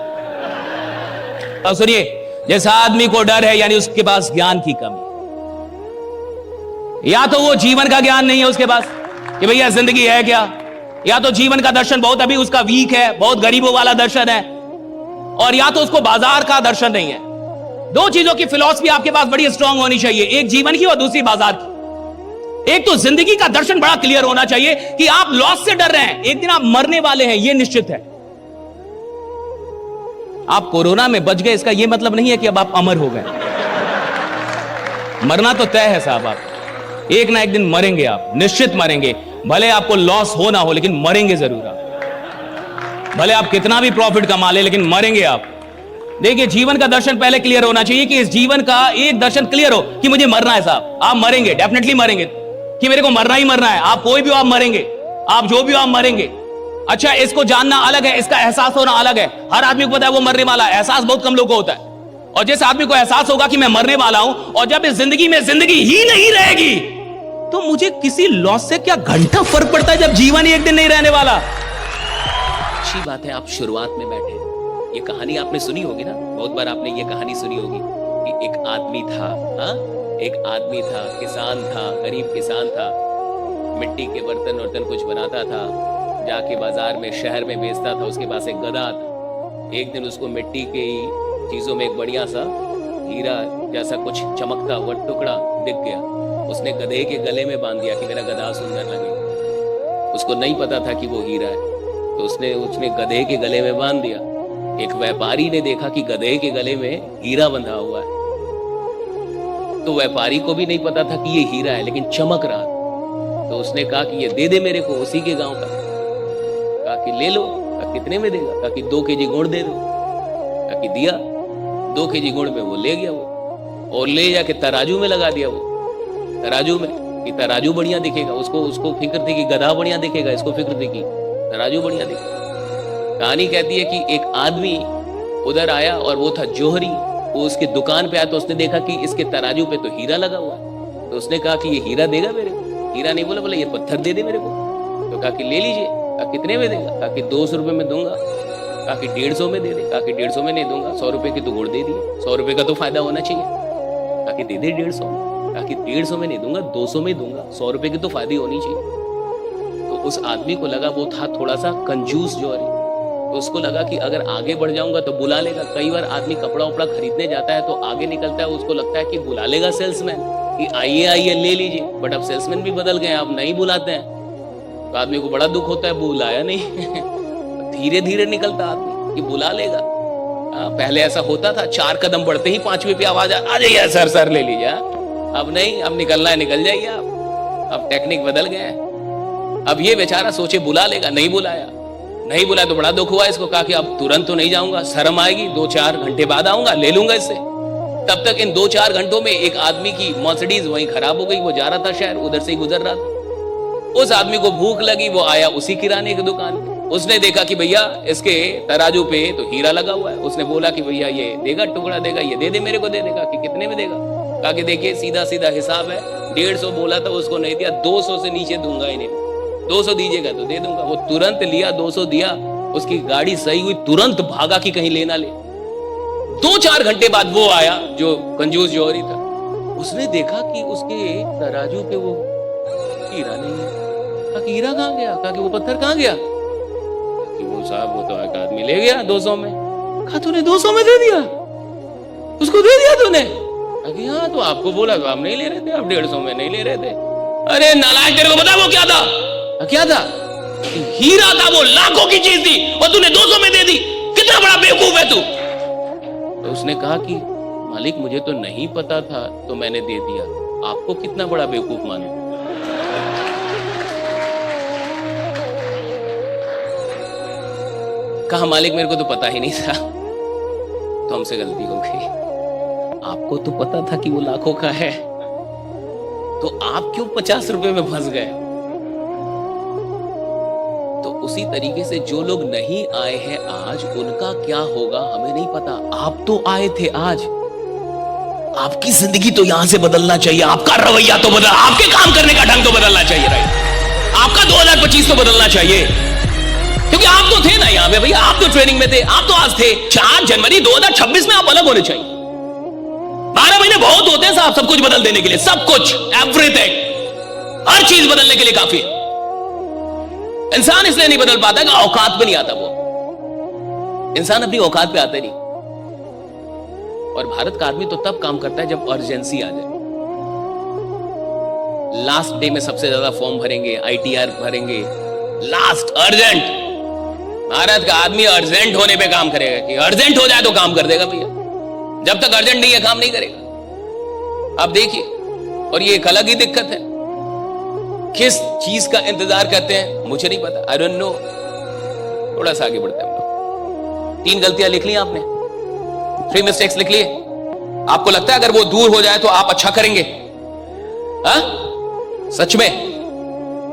अब सुनिए, जैसा आदमी को डर है यानी उसके पास ज्ञान की कमी, या तो वो जीवन का ज्ञान नहीं है उसके पास कि भैया जिंदगी है क्या, या तो जीवन का दर्शन बहुत अभी उसका वीक है, बहुत गरीबों वाला दर्शन है, और या तो उसको बाजार का दर्शन नहीं है। दो चीजों की फिलॉसफी आपके पास बड़ी स्ट्रांग होनी चाहिए, एक जीवन की और दूसरी बाजार की। एक तो जिंदगी का दर्शन बड़ा क्लियर होना चाहिए कि आप लॉस से डर रहे हैं, एक दिन आप मरने वाले हैं, यह निश्चित है। आप कोरोना में बच गए इसका यह मतलब नहीं है कि अब आप अमर हो गए। मरना तो तय है साहब, आप एक ना एक दिन मरेंगे, आप निश्चित मरेंगे। भले आपको लॉस हो ना हो लेकिन मरेंगे जरूर आप। भले आप कितना भी प्रॉफिट कमा ले लेकिन मरेंगे आप। देखिए, जीवन का दर्शन पहले क्लियर होना चाहिए कि इस जीवन का एक दर्शन क्लियर हो कि मुझे मरना है साहब। आप मरेंगे, डेफिनेटली मरेंगे, कि मेरे को मरना ही मरना है। आप कोई भी हो आप मरेंगे, आप जो भी हो आप मरेंगे। अच्छा, इसको जानना अलग है, इसका एहसास होना अलग है। हर आदमी को पता है वो मरने वाला है, एहसास बहुत कम लोगों को होता है। और जिस आदमी को एहसास होगा कि मैं मरने वाला हूं, और जब इस जिंदगी में जिंदगी ही नहीं रहेगी तो मुझे किसी लॉस से क्या घंटा फर्क पड़ता है, जब जीवन ही एक दिन नहीं रहने वाला। अच्छी बात है आप शुरुआत में बैठे। ये कहानी आपने सुनी होगी ना, बहुत बार आपने ये कहानी सुनी होगी कि एक आदमी था, एक आदमी था, किसान था, गरीब किसान था, मिट्टी के बर्तन वर्तन कुछ बनाता था, जाके बाजार में शहर में बेचता था। उसके पास एक गधा था। एक दिन उसको मिट्टी की चीजों में एक बढ़िया सा हीरा जैसा कुछ चमकता हुआ टुकड़ा दिख गया। उसने गधे के गले में बांध दिया कि मेरा गधा सुंदर लगे। उसको नहीं पता था कि वो हीरा है, तो उसने गधे के गले में बांध दिया। एक व्यापारी ने देखा कि गधे के गले में हीरा बंधा हुआ है, तो व्यापारी को भी नहीं पता था कि ये हीरा है लेकिन चमक रहा था। तो उसने कहा कि ये दे दे मेरे को, उसी के गांव का। कहा कि ले लो। कहा कितने में देगा? कहा कि 2 केजी गुड़ दे दो। कहा कि दिया। 2 केजी गुड़ में वो ले गया, वो और ले जाके तराजू में लगा दिया। वो तराजू में कि तराजू बढ़िया दिखेगा, उसको फिक्र थी कि गधा बढ़िया दिखेगा, इसको फिक्र थी कि तराजू बढ़िया दिखेगा। कहानी कहती है कि एक आदमी उधर आया और वो था जौहरी। वो उसकी दुकान पे आया तो उसने देखा कि इसके तराजू पे तो हीरा लगा हुआ है। तो उसने कहा कि ये हीरा देगा मेरे को? हीरा नहीं बोला, बोला ये पत्थर दे दे मेरे को। तो कहा कि ले लीजिए। कहा कितने में देगा? कहा कि 200 रुपये में दूंगा। कहा कि 150 में दे दे। कहा कि 150 में नहीं दूंगा, 100 रुपये की तो गुड़ दे दिए, 100 रुपये का तो फायदा होना चाहिए। कहा कि दे दे 150 में। कहा कि 150 में नहीं दूंगा, 200 में दूंगा, 100 रुपये की तो फायदा होनी चाहिए। तो उस आदमी को लगा, वो था थोड़ा सा कंजूस जौहरी, तो उसको लगा कि अगर आगे बढ़ जाऊंगा तो बुला लेगा। कई बार आदमी कपड़ा उपड़ा खरीदने जाता है तो आगे निकलता है, उसको लगता है कि बुला लेगा सेल्समैन कि आइए आइए ले लीजिए। बट अब सेल्समैन भी बदल गए, अब नहीं बुलाते हैं। तो आदमी को बड़ा दुख होता है, बुलाया नहीं। धीरे धीरे निकलता आदमी कि बुला लेगा। पहले ऐसा होता था, 4 कदम बढ़ते ही 5वें पे आवाज आ जाइए सर सर ले लीजिए। अब नहीं, अब निकलना है निकल जाइए आप। अब टेक्निक बदल गया है। अब ये बेचारा सोचे बुला लेगा, नहीं बुलाया। नहीं बुलाया तो बड़ा दुख हुआ इसको। कहा कि अब तुरंत तो नहीं जाऊंगा, शर्म आएगी, 2-4 घंटे बाद आऊंगा, ले लूंगा इससे। तब तक इन 2-4 घंटों में एक आदमी की मर्सिडीज वहीं खराब हो गई। वो जा रहा था शहर, उधर से ही गुजर रहा था। उस आदमी को भूख लगी, वो आया उसी किराने की दुकान पे। उसने देखा कि भैया इसके तराजू पे तो हीरा लगा हुआ है। उसने बोला कि भैया ये देगा, टुकड़ा देगा, ये दे दे मेरे को, दे देगा। कि कितने में देगा? कहा कि देखिए सीधा सीधा हिसाब है, 150 बोला था, उसको नहीं दिया, 200 से नीचे दूंगा ही नहीं। 200 दीजिएगा तो दे दूंगा। वो तुरंत लिया, 200 दिया, उसकी गाड़ी सही हुई, तुरंत भागा कि कहीं लेना ले। 2-4 घंटे बाद वो आया जो कंजूस जौहरी था। उसने देखा कि उसके तराजू पे वो हीरा नहीं है। कहा कि हीरा कहाँ गया? कहा कि वो पत्थर कहाँ गया? कि वो साहब वो तो एक आदमी ले गया 200 में। कहा तूने 200 में दे दिया? उसको दे दिया तूने? कहा कि हाँ, तो आपको बोला तो आप नहीं ले रहे थे, आप 150 में नहीं ले रहे थे। अरे नालायक, तेरे को पता वो क्या था? क्या था? हीरा था, वो लाखों की चीज थी और तूने 200 में दे दी। कितना बड़ा बेवकूफ है तू। तो उसने कहा कि मालिक मुझे तो नहीं पता था तो मैंने दे दिया, आपको कितना बड़ा बेवकूफ मानो। कहा मालिक मेरे को तो पता ही नहीं था, तो हमसे गलती हो गई। आपको तो पता था कि वो लाखों का है, तो आप क्यों 50 रुपए में फंस गए? तो उसी तरीके से जो लोग नहीं आए हैं आज, उनका क्या होगा हमें नहीं पता। आप तो आए थे आज, आपकी जिंदगी तो यहां से बदलना चाहिए, आपका रवैया तो बदल, आपके काम करने का ढंग तो बदलना चाहिए, राइट? आपका 2025 तो बदलना चाहिए, क्योंकि आप तो थे ना यहां पे भैया, आप तो ट्रेनिंग में थे, आप तो आज थे। 4 जनवरी 2026 में आप अलग होने चाहिए। 12 महीने बहुत होते हैं साहब सब कुछ बदल देने के लिए, सब कुछ, एवरीथिंग, हर चीज बदलने के लिए काफी है। इंसान इसलिए नहीं बदल पाता कि औकात पे नहीं आता। वो इंसान अपनी औकात पे आता नहीं। और भारत का आदमी तो तब काम करता है जब अर्जेंसी आ जाए। लास्ट डे में सबसे ज्यादा फॉर्म भरेंगे, ITR भरेंगे, लास्ट अर्जेंट। भारत का आदमी अर्जेंट होने पे काम करेगा कि अर्जेंट हो जाए तो काम कर देगा भैया। जब तक अर्जेंट नहीं है काम नहीं करेगा। आप देखिए, और ये एक अलग ही दिक्कत है। किस चीज का इंतजार करते हैं मुझे नहीं पता, आई डोंट नो। थोड़ा सा आगे बढ़ते हैं हम लोग। 3 गलतियां लिख ली आपने, 3 मिस्टेक्स लिख लिए। आपको लगता है अगर वो दूर हो जाए तो आप अच्छा करेंगे? हाँ, सच में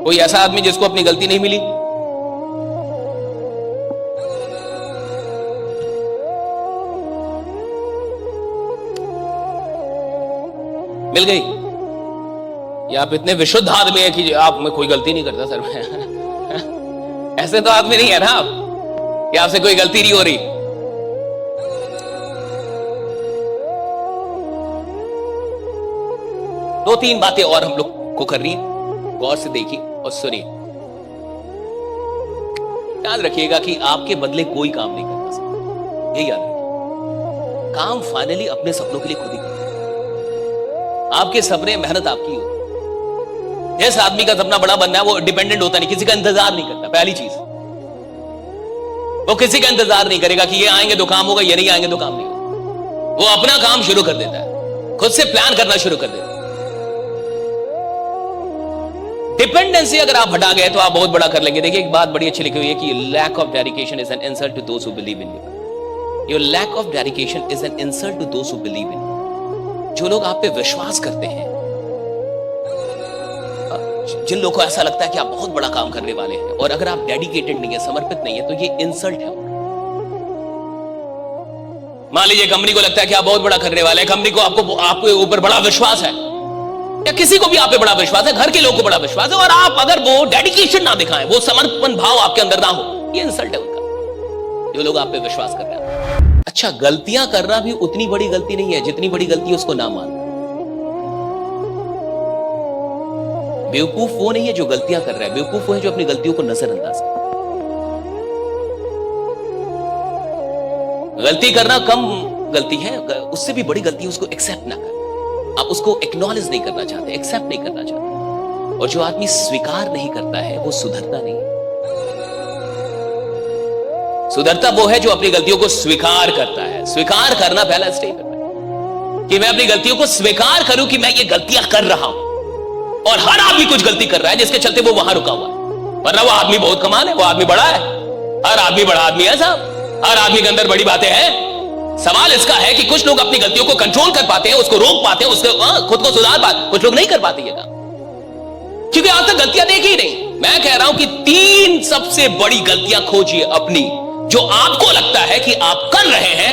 कोई ऐसा आदमी जिसको अपनी गलती नहीं मिली? मिल गई? या आप इतने विशुद्ध आदमी है कि आप में कोई गलती नहीं करता सर में? ऐसे तो आदमी नहीं है ना आप कि आपसे कोई गलती नहीं हो रही। दो तीन बातें और हम लोग को करनी है, गौर से देखिए और सुनिए। याद रखिएगा कि आपके बदले कोई काम नहीं करता सर, ये याद रखिए। काम फाइनली अपने सपनों के लिए खुद ही करता है। आपके सपने, मेहनत आपकी हो। जिस आदमी का सपना बड़ा बनना है वो डिपेंडेंट होता नहीं, किसी का इंतजार नहीं करता। पहली चीज, वो किसी का इंतजार नहीं करेगा कि ये आएंगे तो काम होगा, ये नहीं आएंगे तो काम नहीं होगा। वो अपना काम शुरू कर देता है, खुद से प्लान करना शुरू कर देता है। डिपेंडेंसी अगर आप हटा गए तो आप बहुत बड़ा कर लेंगे। देखिए एक बात बड़ी अच्छी लिखी हुई है कि lack of dedication is an insult to those who believe in you. Your lack of dedication is an insult to those who believe in you. जो लोग आप पे विश्वास करते हैं, जिन लोगों को ऐसा लगता है कि आप बहुत बड़ा काम करने वाले हैं और अगर आप डेडिकेटेड नहीं है, समर्पित नहीं है, तो ये इंसल्ट है। मान लीजिए कंपनी को लगता है कि आप बहुत बड़ा करने वाले हैं, कंपनी को आपके ऊपर बड़ा विश्वास है, या किसी को भी आप पे बड़ा विश्वास है, घर के लोगों को बड़ा विश्वास है, और आप अगर वो डेडिकेशन ना दिखाएं, वो समर्पण भाव आपके अंदर ना हो, ये इंसल्ट है उनका, जो लोग आप पे विश्वास कर रहे हैं। अच्छा, गलतियां करना भी उतनी बड़ी गलती नहीं है जितनी बड़ी गलती है उसको ना मानना। बेवकूफ वो नहीं है जो गलतियां कर रहा है, बेवकूफ वो है जो अपनी गलतियों को नजरअंदाज कर। गलती करना कम गलती है, उससे भी बड़ी गलती है उसको एक्सेप्ट ना करना। आप उसको एक्नॉलेज नहीं करना चाहते, एक्सेप्ट नहीं करना चाहते। और जो आदमी स्वीकार नहीं करता है वो सुधरता नहीं है। सुधरता वो है जो अपनी गलतियों को स्वीकार करता है। स्वीकार करना पहला स्टेप है कि मैं अपनी गलतियों को स्वीकार करूं कि मैं ये गलतियां कर रहा हूं। और हर आदमी कुछ गलती कर रहा है जिसके चलते वो वहां रुका हुआ है, वरना वो आदमी बहुत कमाल है, वो आदमी बड़ा है, हर आदमी बड़ा आदमी है साहब, हर आदमी के अंदर बड़ी बातें हैं। सवाल इसका है कि कुछ लोग अपनी गलतियों को कंट्रोल कर पाते हैं, उसको रोक पाते हैं, उसको खुद को सुधार पाते, कुछ लोग नहीं कर पाते ये काम, क्योंकि आज तक गलतियां देखी ही नहीं। मैं कह रहा हूं कि 3 सबसे बड़ी गलतियां खोजिए अपनी, जो आपको लगता है कि आप कर रहे हैं,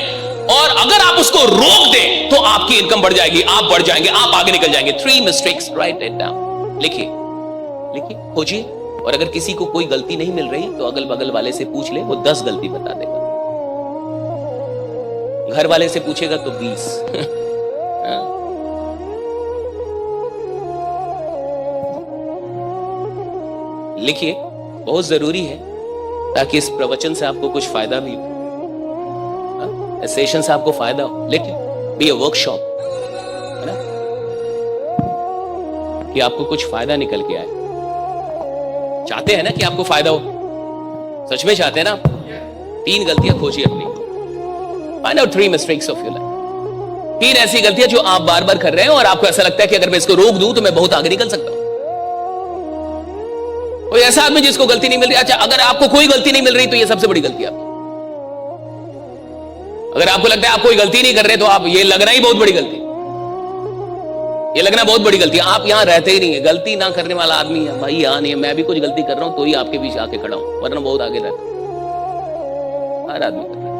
और अगर आप उसको रोक दें तो आपकी इनकम बढ़ जाएगी, आप बढ़ जाएंगे, आप आगे निकल जाएंगे। 3 मिस्टेक्स, राइट इट डाउन, लिखिए लिखिए, खोजिए। और अगर किसी को कोई गलती नहीं मिल रही तो अगल बगल वाले से पूछ ले, वो 10 गलती बता देगा। घर वाले से पूछेगा तो 20। लिखिए, बहुत जरूरी है, ताकि इस प्रवचन से आपको कुछ फायदा भी हो, इस सेशन से आपको फायदा हो। लेकिन बी अ वर्कशॉप, है ना, कि आपको कुछ फायदा निकल के आए। चाहते हैं ना कि आपको फायदा हो, सच में चाहते हैं ना? 3 गलतियां खोजिए अपनी। Find out 3 mistakes of your life. 3 ऐसी गलतियां जो आप बार बार कर रहे हैं और आपको ऐसा लगता है कि अगर मैं इसको रोक दूं तो मैं बहुत आगे निकल सकता हूं। कोई ऐसा आदमी जिसको गलती नहीं मिल रही, अच्छा अगर आपको कोई गलती नहीं मिल रही तो ये सबसे बड़ी गलती है आपकी। अगर आपको लगता है आप कोई गलती नहीं कर रहे तो आप, ये लगना ही बहुत बड़ी गलती, ये लगना बहुत बड़ी गलती है। आप यहां रहते ही नहीं है, गलती ना करने वाला आदमी है भाई यहां नहीं है। मैं भी कुछ गलती कर रहा हूं तो ही आपके बीच आके खड़ा हूं, वरना बहुत आगे रहता। हर आदमी कर रहा है,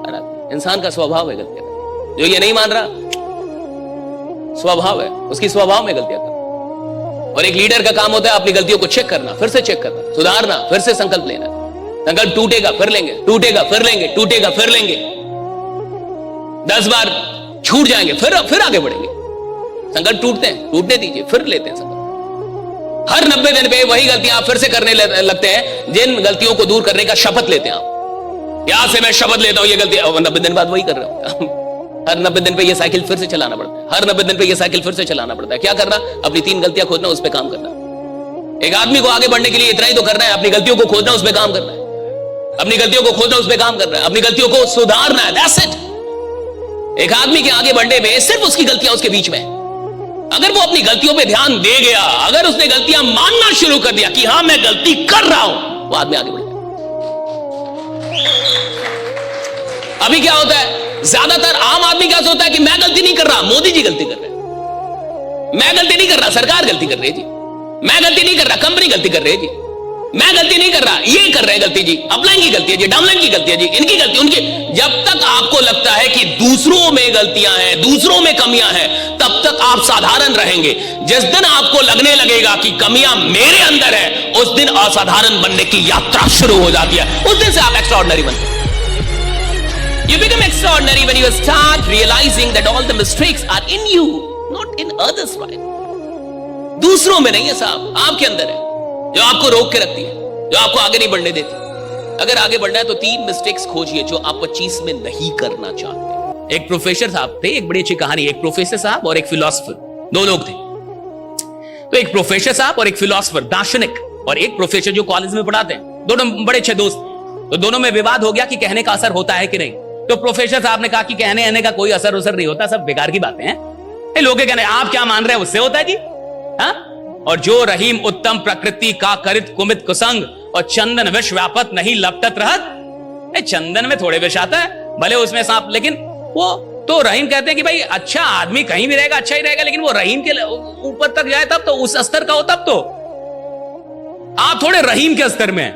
हर आदमी, इंसान का स्वभाव है गलतियां करना। जो ये नहीं मान रहा, स्वभाव है, उसकी स्वभाव में गलतियां करना। और एक लीडर का काम होता है अपनी गलतियों को चेक करना, फिर से चेक करना, सुधारना, फिर से संकल्प लेना। संकल्प टूटेगा फिर लेंगे, टूटेगा फिर लेंगे, टूटेगा फिर लेंगे, 10 बार छूट जाएंगे, फिर आगे बढ़ेंगे। संकल्प टूटते हैं, टूटने दीजिए, फिर लेते हैं संकल्प। हर 90 दिन पे वही गलतियां आप फिर से करने लगते हैं, जिन गलतियों को दूर करने का शपथ लेते हैं आप। यहां से मैं शपथ लेता हूं ये गलती, 90 दिन बाद वही कर रहा हूं। हर 90 दिन पे ये साइकिल फिर से चलाना पड़ता है, हर 90 दिन पे ये साइकिल फिर से चलाना पड़ता है। क्या करना? अपनी 3 गलतियां खोजना, उस पर काम करना। एक आदमी को आगे बढ़ने के लिए इतना ही तो करना है, अपनी गलतियों को खोजना, उस पर काम करना है, अपनी गलतियों को खोजना, उस पर काम करना है, अपनी गलतियों को सुधारना है। That's it. एक आदमी के आगे बढ़ने में सिर्फ उसकी गलतियां उसके बीच में, अगर वो अपनी गलतियों पे ध्यान दे गया, अगर उसने गलतियां मानना शुरू कर दिया कि हां मैं गलती कर रहा हूं, वो आदमी आगे बढ़ जाए। अभी क्या होता है, ज्यादातर आम आदमी क्या सोचता है कि मैं गलती नहीं कर रहा, मोदी जी गलती कर रहे हैं, मैं गलती नहीं कर रहा, सरकार गलती कर रही है जी, मैं गलती नहीं कर रहा, कंपनी गलती कर रही है जी, मैं गलती नहीं कर रहा, ये कर रहे हैं गलती जी, अपलाइन की गलती है जी, डाउनलाइन की गलती है जी, इनकी गलती, उनकी। जब तक आपको लगता है कि दूसरों में गलतियां हैं, दूसरों में कमियां हैं, तब तक आप साधारण रहेंगे। जिस दिन आपको लगने लगेगा कि कमियां मेरे अंदर है, उस दिन असाधारण बनने की यात्रा शुरू हो जाती है। उस दिन से आप एक्स्ट्राऑर्डिनरी बनते हैं। You become extraordinary when you start realizing that all the mistakes are in you, not in others, right? दूसरों में नहीं है साहब, आपके अंदर है, जो आपको रोक के रखती है, जो आपको आगे नहीं बढ़ने देती। अगर आगे बढ़ना है तो 3 मिस्टेक्स खोजिए जो आप 25 में नहीं करना चाहते। एक प्रोफेसर साहब थे, एक बड़ी अच्छी कहानी, एक प्रोफेसर साहब और एक फिलोसोफर, 2 लोग थे। तो एक प्रोफेसर साहब और एक फिलोसोफर, दार्शनिक, और एक प्रोफेसर जो कॉलेज में पढ़ाते हैं, दोनों बड़े अच्छे दोस्त। तो दोनों में विवाद हो गया कि कहने का असर होता है कि नहीं। तो प्रोफेसर साहब ने कहा कि कहने का कोई असर नहीं होता, सब बेकार की बातें हैं। लोग कहने आप क्या मान रहे हैं, उससे होता है जी। हाँ? और जो रहीम उत्तम प्रकृति का करित कुमित कुसंग, और चंदन विष व्यापत नहीं लपटत रहत। चंदन में थोड़े विष आता है, भले उसमें सांप, लेकिन वो तो रहीम कहते हैं कि भाई अच्छा आदमी कहीं भी रहेगा अच्छा ही रहेगा, लेकिन वो रहीम के ऊपर तक जाए तब तो, उस स्तर का हो तब तो। आप थोड़े रहीम के स्तर में।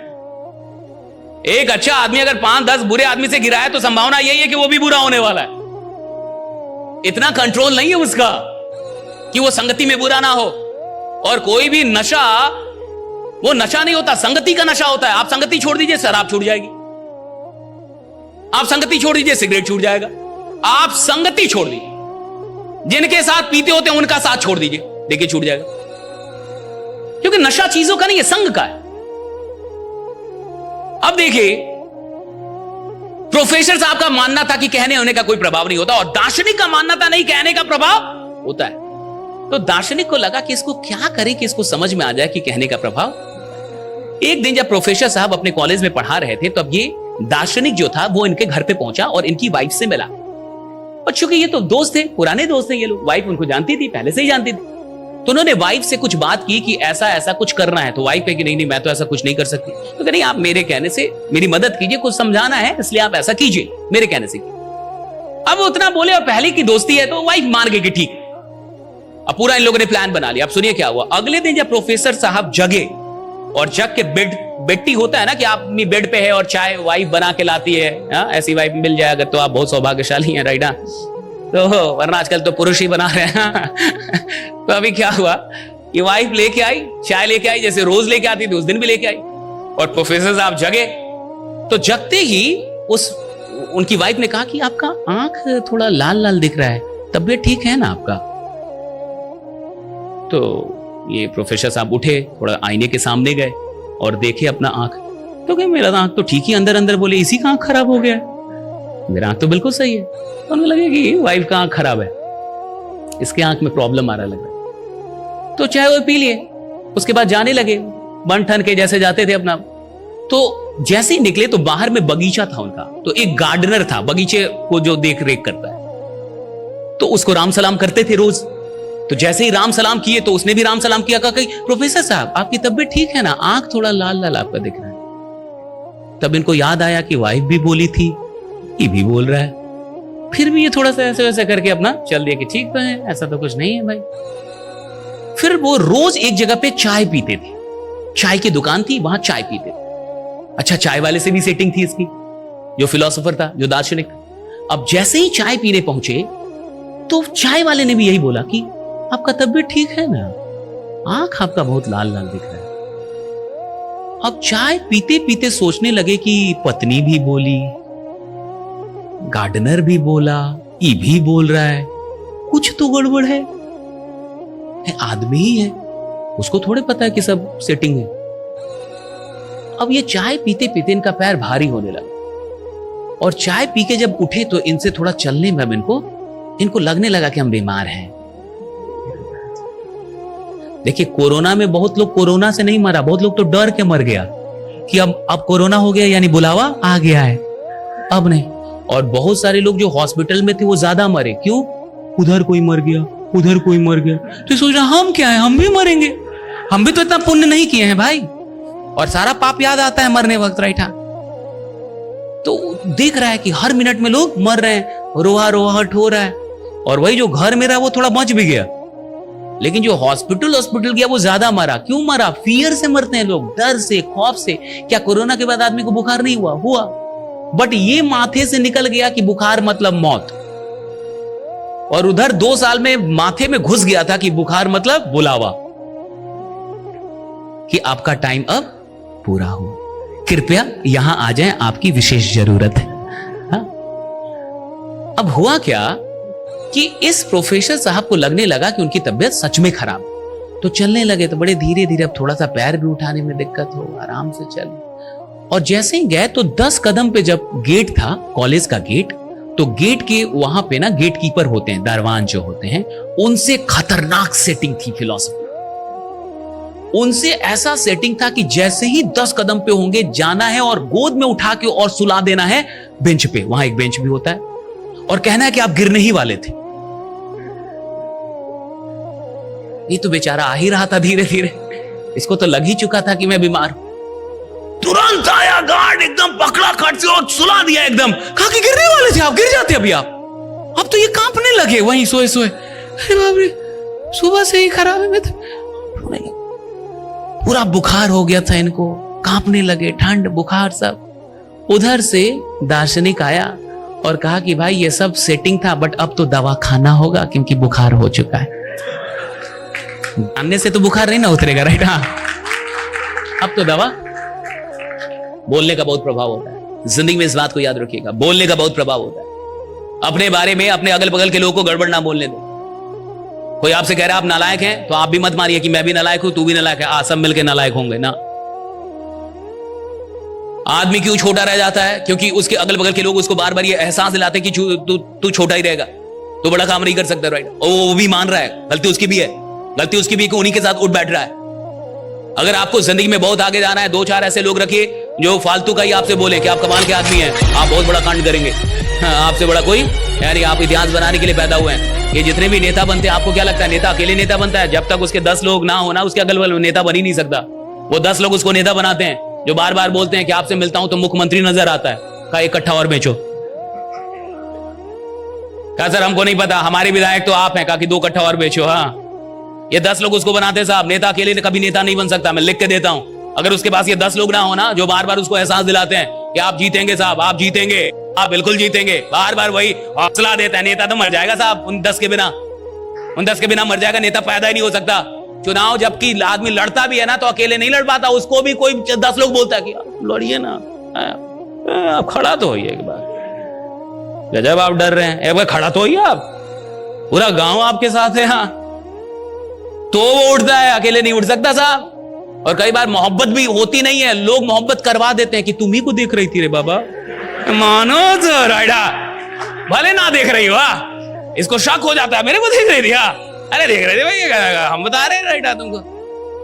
एक अच्छा आदमी अगर 5-10 बुरे आदमी से गिरा है तो संभावना यही है कि वो भी बुरा होने वाला है। इतना कंट्रोल नहीं है उसका कि वो संगति में बुरा ना हो। और कोई भी नशा वो नशा नहीं होता, संगति का नशा होता है। आप संगति छोड़ दीजिए, शराब छूट जाएगी। आप संगति छोड़ दीजिए, सिगरेट छूट जाएगा। आप संगति छोड़ दीजिए, जिनके साथ पीते होते हैं उनका साथ छोड़ दीजिए, देखिए छूट जाएगा। क्योंकि नशा चीजों का नहीं है, संग का है। अब देखिए, प्रोफेसर साहब का मानना था कि कहने होने का कोई प्रभाव नहीं होता, और दार्शनिक का मानना था नहीं, कहने का प्रभाव होता है। तो दार्शनिक को लगा कि इसको क्या करे कि इसको समझ में आ जाए कि कहने का प्रभाव। एक दिन जब प्रोफेसर साहब अपने कॉलेज में पढ़ा रहे थे, तब ये दार्शनिक जो था वो इनके घर पे पहुंचा और इनकी वाइफ से मिला। और चूंकि ये तो दोस्त थे, पुराने दोस्त थे ये लोग, वाइफ उनको जानती थी, पहले से ही जानती थी। तो उन्होंने वाइफ से कुछ बात की कि ऐसा ऐसा कुछ करना है। तो वाइफ कही कि नहीं नहीं, मैं तो ऐसा कुछ नहीं कर सकती। तो कह नहीं, आप मेरे कहने से मेरी मदद कीजिए, कुछ समझाना है इसलिए आप ऐसा कीजिए, मेरे कहने से। अब वो उतना बोले और पहले की दोस्ती है तो वाइफ मान गई कि ठीक। अब पूरा इन लोगों ने प्लान बना लिया। अब सुनिए क्या हुआ। अगले दिन जब प्रोफेसर साहब जगे और जग के बेटी होता है ना कि आप अपनी बेड पे है और चाय वाइफ बना के लाती है, ऐसी वाइफ मिल जाए अगर तो आप बहुत सौभाग्यशाली हैं, राइट? तो वरना आजकल तो पुरुष ही बना रहे हैं। तो अभी क्या हुआ कि वाइफ लेके आई, चाय लेके आई, जैसे रोज लेके आती थी उस दिन भी लेके आई। और प्रोफेसर साहब जगे, तो जगते ही उनकी वाइफ ने कहा कि आपका आंख थोड़ा लाल लाल दिख रहा है, तबीयत ठीक है ना आपका? तो ये प्रोफेसर साहब उठे, थोड़ा आईने के सामने गए और देखे अपना आंख। तो कहे मेरा आंख तो ठीक ही, अंदर अंदर बोले इसी का आंख खराब हो गया, मेरा आंख तो बिल्कुल सही है। तो उन्हें लगे कि वाइफ का आंख खराब है, इसके आंख में प्रॉब्लम आ रहा लग रहा है। तो चाय वो पी लिए, उसके बाद जाने लगे बन ठन के जैसे जाते थे अपना। तो जैसे ही निकले तो बाहर में बगीचा था उनका। तो एक गार्डनर था बगीचे को जो देख रेख करता है, तो उसको राम सलाम करते थे रोज। तो जैसे ही राम सलाम किए तो उसने भी राम सलाम किया। कहा प्रोफेसर साहब आपकी तबीयत ठीक है ना, आंख थोड़ा लाल लाल आपका दिख रहा है। तब इनको याद आया कि वाइफ भी बोली थी, ये भी बोल रहा है। फिर भी ये थोड़ा सा ऐसे वैसे करके अपना चल दिया कि ठीक तो है, ऐसा तो कुछ नहीं है भाई। फिर वो रोज एक जगह पे चाय पीते थे, चाय की दुकान थी, वहां चाय पीते थे। अच्छा, चाय वाले से भी सेटिंग थी इसकी, जो फिलोसोफर था, जो दार्शनिक। अब जैसे ही चाय पीने पहुंचे तो चाय वाले ने भी यही बोला कि आपका तबीयत ठीक है ना, आंख आपका बहुत लाल लाल दिख रहा है। अब चाय पीते पीते सोचने लगे कि पत्नी भी बोली, गार्डनर भी बोला, ये भी बोल रहा है, कुछ तो गड़बड़ है। आदमी ही है, उसको थोड़े पता है कि सब सेटिंग है। अब ये चाय पीते पीते इनका पैर भारी होने लगा, और चाय पी के जब उठे तो इनसे थोड़ा चलने में अब इनको लगने लगा कि हम बीमार हैं। देखिए, कोरोना में बहुत लोग कोरोना से नहीं मरा, बहुत लोग तो डर के मर गया कि अब कोरोना हो गया यानी बुलावा आ गया है, अब नहीं। और बहुत सारे लोग जो हॉस्पिटल में थे वो ज्यादा मरे। क्यों? उधर कोई मर गया, उधर कोई मर गया। तो सोच रहा हम क्या है, हम भी मरेंगे, हम भी तो इतना पुण्य नहीं किए हैं भाई। और सारा पाप याद आता है मरने वक्त, राइट? तो देख रहा है कि हर मिनट में लोग मर रहे हैं, रोहा रोहाट हो रहा है। और वही जो घर में रहा वो थोड़ा बच भी गया, लेकिन जो हॉस्पिटल गया वो ज्यादा मरा। क्यों मरा? फियर से मरते हैं लोग, डर से, खौफ से। क्या कोरोना के बाद आदमी को बुखार नहीं हुआ? बट ये माथे से निकल गया कि बुखार मतलब मौत, और उधर 2 साल में माथे में घुस गया था कि बुखार मतलब बुलावा, कि आपका टाइम अब पूरा हुआ, कृपया यहां आ जाएं, आपकी विशेष जरूरत है। हाँ? अब हुआ क्या कि इस प्रोफेसर साहब को लगने लगा कि उनकी तबीयत सच में खराब है। तो चलने लगे तो बड़े धीरे धीरे, अब थोड़ा सा पैर भी उठाने में दिक्कत हो, आराम से चले। और जैसे ही गए तो 10 कदम पे जब गेट था, कॉलेज का गेट, तो गेट के वहां पे ना गेट कीपर होते हैं, दरवान जो होते हैं, उनसे खतरनाक सेटिंग थी फिलॉसफी। उनसे ऐसा सेटिंग था कि जैसे ही 10 कदम पे होंगे, जाना है और गोद में उठा के और सुला देना है बेंच पे। वहां एक बेंच भी होता है, और कहना है कि आप गिरने ही वाले थे। ये तो बेचारा आ ही रहा था धीरे धीरे, इसको तो लग ही चुका था कि मैं बीमार हूं। तुरंत आया गार्ड, एकदम पकड़ा खट से और सुला दिया एकदम। कहा कि गिरने वाले थे आप, गिर जाते अभी आप अब तो ये कांपने लगे वहीं सोए सोए। अरे बाप रे, सुबह से ही खराब है। मैं तो पूरा बुखार हो गया था इनको, कांपने लगे, ठंड बुखार सब। उधर से दार्शनिक आया और कहा कि भाई ये सब सेटिंग था, बट अब तो दवा खाना होगा क्योंकि बुखार हो चुका है। जानने से तो बुखार नहीं ना उतरेगा, राइट? हाँ, अब तो दवा। बोलने का बहुत प्रभाव होता है जिंदगी में, इस बात को याद रखिएगा, बोलने का बहुत प्रभाव होता है। अपने बारे में अपने अगल बगल के लोगों को गड़बड़ ना बोलने दो। कोई आपसे कह रहा है आप नालायक हैं, तो आप भी मत मानिए कि मैं भी नालायक हूं, तू भी नालायक है, सब मिलके नालायक होंगे ना। आदमी क्यों छोटा रह जाता है? क्योंकि उसके अगल बगल के लोग उसको बार बार ये एहसास दिलाते हैं कि तू छोटा ही रहेगा, तू बड़ा काम नहीं कर सकता, राइट? और वो भी मान रहा है गलती उसकी भी है, गलती उसकी भी, कि उन्हीं के साथ उठ बैठ रहा है। अगर आपको जिंदगी में बहुत आगे जाना है, 2-4 ऐसे लोग रखिए जो फालतू का ही आपसे बोले कि आप कमाल के आदमी हैं, आप बहुत बड़ा कांड करेंगे। आपसे बड़ा कोई, यानी आप इतिहास बनाने के लिए पैदा हुए हैं। ये जितने भी नेता बनते हैं, आपको क्या लगता है नेता अकेले नेता बनता है? जब तक उसके 10 लोग ना होना, उसके अगल बगल नेता बन ही नहीं सकता। वो 10 लोग उसको नेता बनाते हैं, जो बार बार बोलते हैं कि आपसे मिलता हूं तो मुख्यमंत्री नजर आता है। कहा एक कट्ठा और बेचो। कहा सर हमको नहीं पता, हमारे विधायक तो आप हैं। कहा कि 2 कट्ठा और बेचो। हाँ, ये 10 लोग उसको बनाते हैं साहब। नेता अकेले कभी नेता नहीं बन सकता, मैं लिख के देता हूं। अगर उसके पास ये 10 लोग ना होना जो बार बार उसको एहसास दिलाते हैं कि आप जीतेंगे साहब, आप जीतेंगे, आप बिल्कुल जीतेंगे, बार बार वही हौसला देता है, नेता तो मर जाएगा साहब उन 10 के बिना, उन 10 के बिना मर जाएगा, नेता पैदा ही नहीं हो सकता। चुनाव जबकि आदमी लड़ता भी है ना, तो अकेले नहीं लड़ पाता, उसको भी कोई 10 लोग बोलता है कि लड़िए ना, आप खड़ा तो होइए एक बार। गजब आप डर रहे हैं, एक बार खड़ा तो होइए आप, पूरा गांव आपके साथ है। हाँ, तो वो उठता है, अकेले नहीं उठ सकता साहब। और कई बार मोहब्बत भी होती नहीं है, लोग मोहब्बत करवा देते हैं कि तुम ही को देख रही थी रे बाबा, मानो तो राइडा, भले ना देख रही हो, इसको शक हो जाता है मेरे को देख रही थी। अरे देख रहे थे भाई, हम बता रहे हैं राइडा तुमको।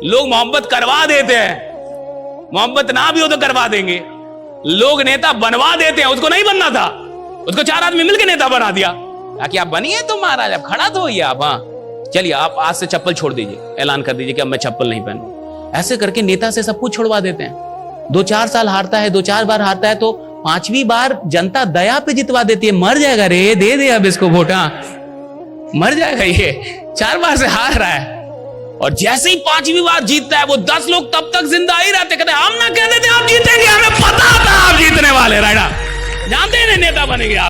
लोग मोहब्बत करवा देते हैं, मोहब्बत ना भी हो तो करवा देंगे। लोग नेता बनवा देते हैं, उसको नहीं बनना था, उसको 4 आदमी मिलकर नेता बना दिया। ताकि आप बनिए तो महाराज, अब खड़ा तो होइए आप। हाँ चलिए, आप आज से चप्पल छोड़ दीजिए, ऐलान कर दीजिए कि अब मैं चप्पल नहीं पहनूं। ऐसे करके नेता से सब कुछ छुड़वा देते हैं। 2-4 साल हारता है, 2-4 बार हारता है, तो 5वीं बार जनता दया पे जितवा देती है। मर जाएगा रे, दे दे अब इसको वोट, मर जाएगा ये, 4 बार से हार रहा है। और जैसे ही 5वीं बार जीतता है, वो 10 लोग तब तक जिंदा ही रहते, कहते हम ना कहते थे आप जीतेंगे, हमें पता था आप जीतने वाले, राइडा जानते हैं नेता बनेंगे आप।